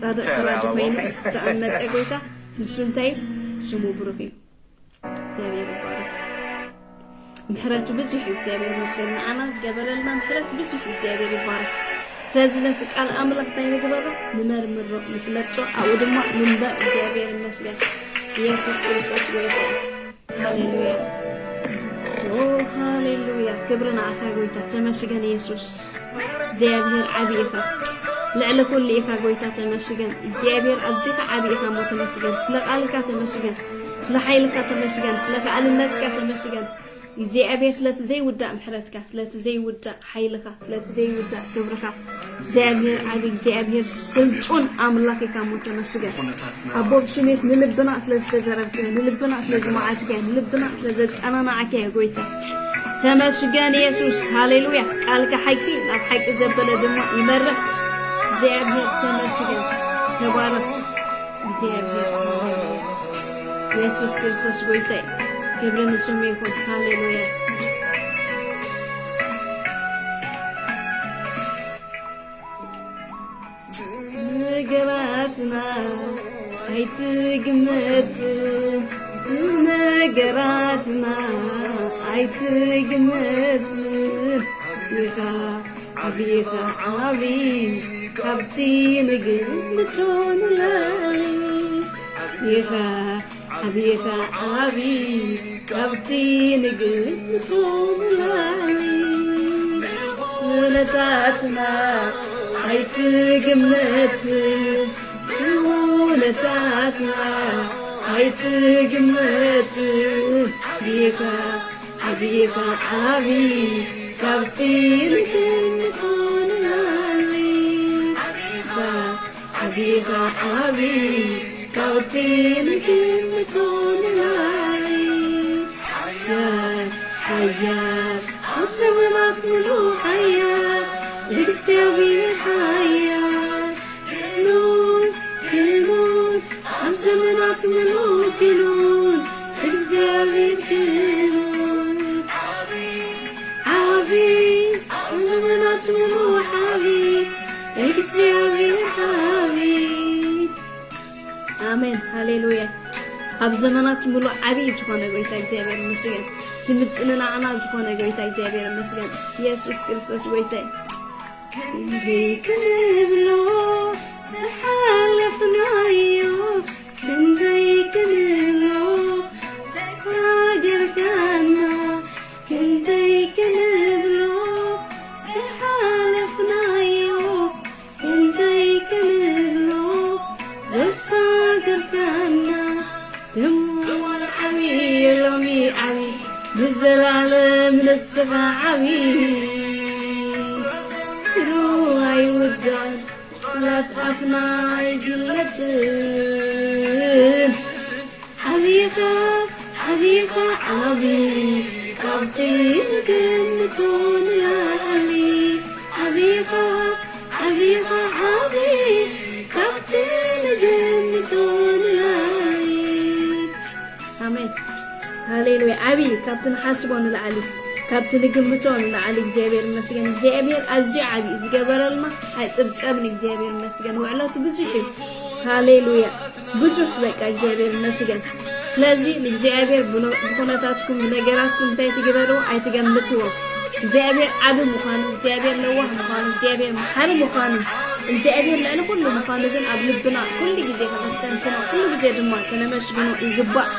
ጻድቅ ፍራድ ኮይና ተአመጠ ጎይታ ንሱ እንታይ ስሙ ብሩክ እግዚአብሔር ይባረክ محرات بزح እግዚአብሔር ይመስገን አና ዝገበረልና محرات بزح እግዚአብሔር ይባረክ ስለዚህ ለተቃል አምላክ ታይነግበሩ ንመርምሮ ንፍለጦ አው ድማ ንንበ እግዚአብሔር ይመስገን ኢየሱስ ክርስቶስ ጎይታ ሃሌሉያ ኦ ሃሌሉያ ክብርና አካ ጎይታ ተመስገን ኢየሱስ እግዚአብሔር ዓቢይካ ልዕለ ኩሉ ኢካ ጎይታ ተመስገን እግዚአብሔር አዝካ ዓቢይካ ሞ ተመስገን ስለ ቃልካ ተመስገን ስለ ኃይልካ ተመስገን ስለ ቃልነትካ ተመስገን እግዚአብሔር ስለት ዘይ ውዳ ምሕረትካ ስለት ዘይ ውዳ ኃይልካ ስለት ዘይ ውዳ ክብርካ እግዚአብሔር ዓቢ እግዚአብሔር ስልጡን አምላክካ ሞ ተመስገን አቦብ ሽሜት ንልብና ስለተዘረብከ ንልብና ስለዝማዓትከ ንልብና ስለዘጠናናዓከ ጎይታ ተመስገን ኢየሱስ ሃሌሉያ ቃልካ ሐቂ ናብ ሐቂ ዘበለ ድማ ይመርህ እግዚአብሔር ተመስገን ተባረክ እግዚአብሔር ኢየሱስ ክርስቶስ ጎይታ ክብርን ስሙ ይሁን ሃሌሉያ ነገራትና አይትግመት ነገራትና አይትግመት ይካ አብይካ አቢ ካብቲ ንግምቶን ላይ ይካ عبيك عبي كابتين قلتهم لالي ولتاتنا عيت قمت ولتاتنا عيت قمت بيك عبيك عبي كابتين قلتهم لالي عبيك عبي كابتين قلتهم لالي يا حياة الزمنات ملو حياة لكتابي حياة كنون كنون الزمنات ملو كنون لكتابي كنون عبي الزمنات ملو حبي لكتابي حبي آمين هاليلويا هب زمانات ملو عبي جوانا قويتا እግዚአብሔር ይመስገን ትምጥንና አና جوانا قويتا እግዚአብሔር ይመስገን ኢየሱስ ክርስቶስ قويتا كنبيك نبلو سحالفنا يو كنبيك نبلو سحاجر كانا كنبيك نبلو سحالفنا يو كنبيك نبلو زساجر كانا دمو العبي يلومي عبي بالزلالم للسفا عبي روحي ودان لا تخافنا يجلتن حبيخة حبيخة عبي كابتين قلتون يا علي حبيخة حبيخة عبي كابتين قلتون يا علي آمين هاليلويا عبي كابتن حاسبون العلي كابتن قمتون العلي እግዚአብሔር ይመስገን እግዚአብሔር አዚ عبي ዝገበረልና አይጥብጥብን እግዚአብሔር ይመስገን ወዕላቱ ብዙሕ ሃሌሉያ ብዙሕ በቃ እግዚአብሔር ይመስገን ስለዚህ እግዚአብሔር በሁነታችሁም ነገራችሁም እንታይ ትገበሩ አይተገምትዎ እግዚአብሔር ዓብ ምዃኑ እግዚአብሔር ለዋህ ምዃኑ እግዚአብሔር መሐሪ ምዃኑ እግዚአብሔር ለዓለ ሁሉ ምዃኑ ግን ኣብ ልብና ኩሉ ግዜ ከመስተንተን ኩሉ ግዜ ድማ ከነመሽግኖ ይግባእ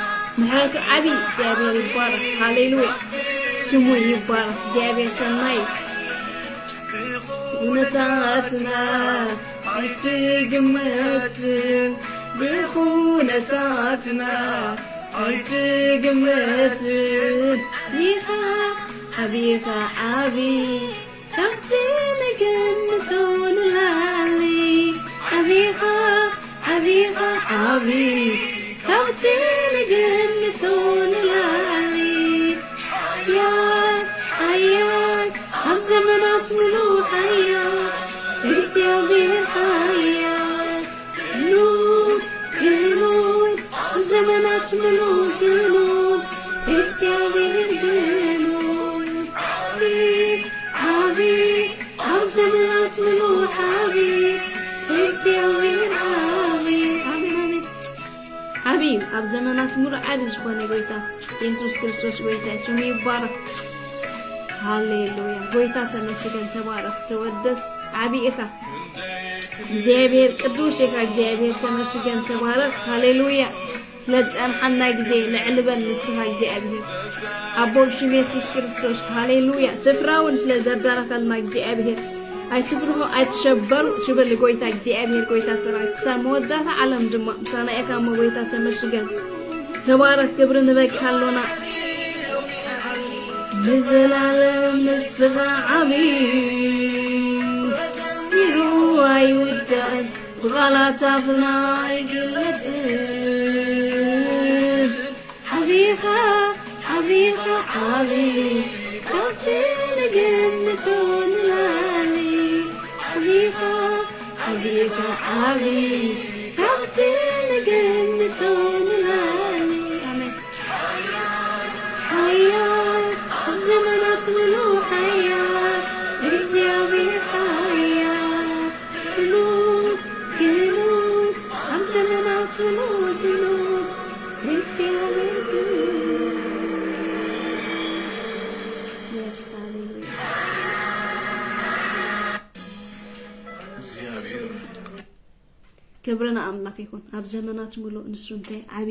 ምሕረቱ ዓቢ እግዚአብሔር ይባረክ ሃሌሉያ ስሙ ይባረክ እግዚአብሔር ሰናይ ونتاتنا عيتقمت بخونتاتنا عيتقمت بيها حبيها عبي كابتن قمتون لالي حبيها حبيها عبي كابتن قمتون لالي يا حياك عالزمنات ملو حياة እግዚአብሔር حياة نور كنور عالزمنات ملو كنور እግዚአብሔር كنور حبيب حبيب عالزمنات ملو حبيب እግዚአብሔር حبيب حبيب حبيب عالزمنات ملو حبيب شكونا قويتا ኢየሱስ ክርስቶስ قويتا ስሙ ይባረክ ሃሌሉያ ጎይታ ተመስገን ተባረክ ተወደስ ዓቢኢካ እግዚአብሔር ቅዱስ ኢካ እግዚአብሔር ተመስገን ተባረክ ሃሌሉያ ስለጨንሐና ጊዜ ልዕልበል ንስሐ እግዚአብሔር አቦ ሽም ኢየሱስ ክርስቶስ ሃሌሉያ ስፍራውን ስለዘዳረከልና እግዚአብሔር አይትፍርሁ አይትሸበሩ ሽበል ጎይታ እግዚአብሔር ጎይታ ሰራዊት ሰሞዳታ ዓለም ድማ ሰናኢካ ጎይታ ተመስገን ተባረክ ክብር ንበካሎና بزلالم السفا عبي يروي ودان بغلط افناي قلتن حبيخة حبيخة عبي كابتن قمتون لالي حبيخة حبيخة عبي كابتن قمتون لالي حياة الزمنات ملو حياة እግዚአብሔር حياة كنور كنور الزمنات ملو كنور እግዚአብሔር كنور Yes, hallelujah. ክብርና አምላክ ይሁን ኣብ ዘመናት ሙሉ ንሱ እንታይ ዓቢ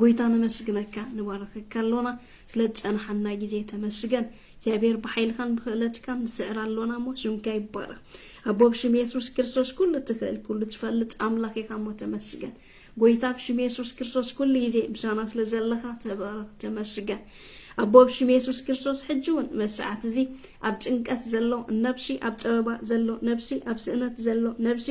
ጎይታ ነመስግነካ ንባረከካ አሎና ስለጨናሐና ጊዜ ተመስገን እግዚአብሔር በኃይልካን በእለትካን ንስዕራሎና ሞ ሽምካ ይባረክ አቦብ ሽም ኢየሱስ ክርስቶስ ኩሉ ትክእል ኩሉ ትፈልጥ አምላክ የካሞ ተመስገን ጎይታ ሽም ኢየሱስ ክርስቶስ ኩሉ ጊዜ ምሳና ስለዘለካ ተባረክ ተመስገን አቦብ ሽም ኢየሱስ ክርስቶስ ሕጅውን መስዓት እዚ ኣብ ጭንቀት ዘሎ ነብሲ ኣብ ጸበባ ዘሎ ነብሲ ኣብ ስእነት ዘሎ ነብሲ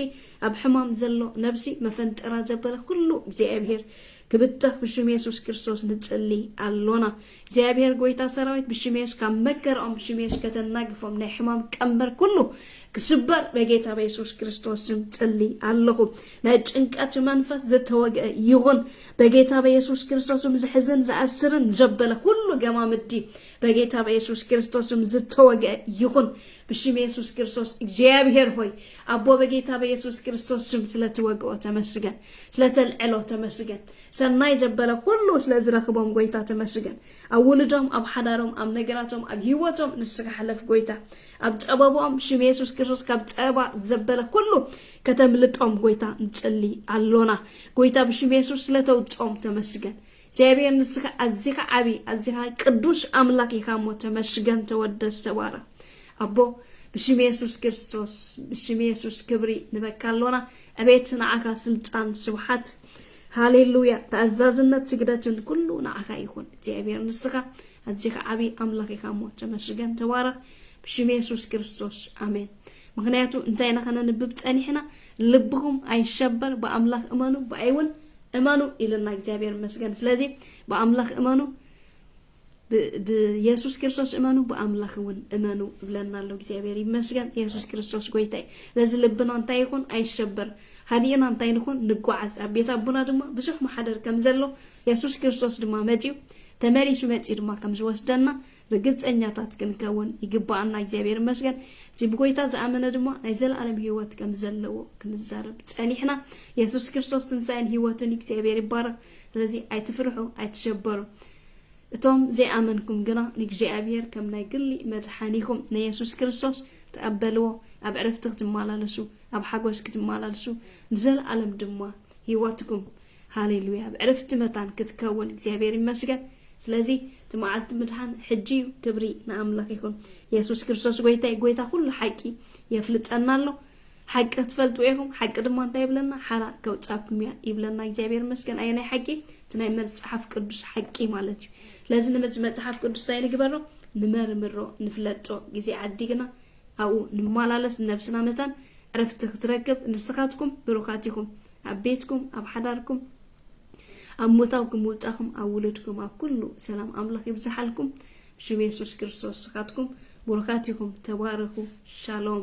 ኣብ ሕማም ዘሎ ነብሲ መፈንጠራ ዘበለ ኩሉ እግዚአብሔር كبتخ بشم يسوع كريستوس نتصلي اللونا እግዚአብሔር ጎይታ ሰራዊት بشم يسوع كمكرهم بشم يسوع كتناقفهم نحمام كمبر كله كسبر بጌታ በኢየሱስ ክርስቶስ ስም ጸልይ አለሁ ነጭንቀት መንፈስ ዘተወገ ይሁን በጌታ በኢየሱስ ክርስቶስ ስም ዝሕዝን ዝዓስርን ዘበለ ሁሉ ገማምዲ በጌታ በኢየሱስ ክርስቶስ ስም ዘተወገ ይሁን بشم ኢየሱስ ክርስቶስ እግዚአብሔር ሆይ አቦ በጌታ በኢየሱስ ክርስቶስ ስም ስለተወገው ተመስገን ስለተልዕሎ ተመስገን ሰናይ ዘበለ ሁሉ ስለዝረክቦም ጎይታ ተመስገን አውልዶም አብ ሓዳሮም አብ ነገራቶም አብ ህይወቶም ንስኻ ሓለፍ ጎይታ አብ ጸበቦም ሽም ኢየሱስ ክርስቶስ ካብ ጸባ ዘበለ ሁሉ ከተምልጦም ጎይታ እንጸሊ አሎና ጎይታ በሽም ኢየሱስ ስለተውጾም ተመስገን እግዚአብሔር ንስኻ አዚኻ ዓቢ አዚኻ ቅዱስ አምላክ ይካሞ ተመስገን ተወደስ ተባረክ አቦ بشم ኢየሱስ ክርስቶስ بشم ኢየሱስ ክብሪ ንበካሎና አቤት ንዓካ ስልጣን ስብሐት ሃሌሉያ ተአዛዝነት ስግደትን ኩሉ ንዓካ ይሁን እግዚአብሔር ንስኻ አዚኻ ዓቢ አምላክ ይካሞ ተመስገን ተባረክ بشم ኢየሱስ ክርስቶስ አሜን ምክንያቱ እንታይና ከነንብብ ጸኒሕና ልብኩም አይሸበር በአምላክ እመኑ በአይውን እመኑ ኢልና እግዚአብሔር መስገን ስለዚህ በአምላክ እመኑ በኢየሱስ ክርስቶስ እመኑ በአምላክውን እመኑ ብለናለው እግዚአብሔር ይመስገን ኢየሱስ ክርስቶስ ጎይታይ ለዚህ ልብና እንታይ ይሁን አይሸበር ሀዲና እንታይ ይሁን ንጓዓዝ አቤታ አቡና ድማ ብዙሕ ማሕደር ከም ዘሎ ኢየሱስ ክርስቶስ ድማ መጪው ተመሪሱ መጪ ድማ ከም ዝወስደና ርግጸኛታት ክንከውን ይግባአና እግዚአብሔር ይመስገን ዝብጎይታ ዘአመነ ድማ ናይ ዘለዓለም ህይወት ከም ዘለዎ ክንዛረብ ጸኒሕና ኢየሱስ ክርስቶስ ትንሳኤን ህይወትን እግዚአብሔር ይባረክ ስለዚህ አይትፍርሑ አይትሸበሩ እቶም ዘአመንኩም ግና ንእግዚአብሔር ከም ናይ ግሊ መድሓኒኩም ንኢየሱስ ክርስቶስ ተቀበልዎ ኣብ ዕረፍቲ ክትመላለሱ ኣብ ሓጎስ ክትመላለሱ ንዘለዓለም ድማ ህይወትኩም ሃሌሉያ ኣብ ዕረፍቲ መታን ክትከውን እግዚአብሔር ይመስገን ስለዚህ ተማዓልት ምድሓን ሕጂ ክብሪ ንአምላክ ይኩን ኢየሱስ ክርስቶስ ጎይታይ ጎይታ ሁሉ ሓቂ የፍልጠናሎ ሓቂ ትፈልጡ ኢኹም ሓቂ ድማ እንታይ ይብለና ሓራ ከውጻኩም ይብለና እግዚአብሔር ይመስገን አይናይ ሓቂ ትናይ መጽሐፍ ቅዱስ ሓቂ ማለት እዩ ስለዚህ መጽሐፍ ቅዱስ ሳይል ግበሮ ንመርምሮ ንፍለጦ ጊዜ ዓዲግና አው ንማላለስ ነፍስና መታን ዕረፍቲ ክትረክብ ንስኻትኩም ብሩካቲኩም ኣብ ቤትኩም ኣብ ሓዳርኩም أموتاكم وتاكم أولادكم كل سلام أملاك يبزحلكم بشم ኢየሱስ ክርስቶስ ስኻትኩም بركاتكم تباركوا شالوم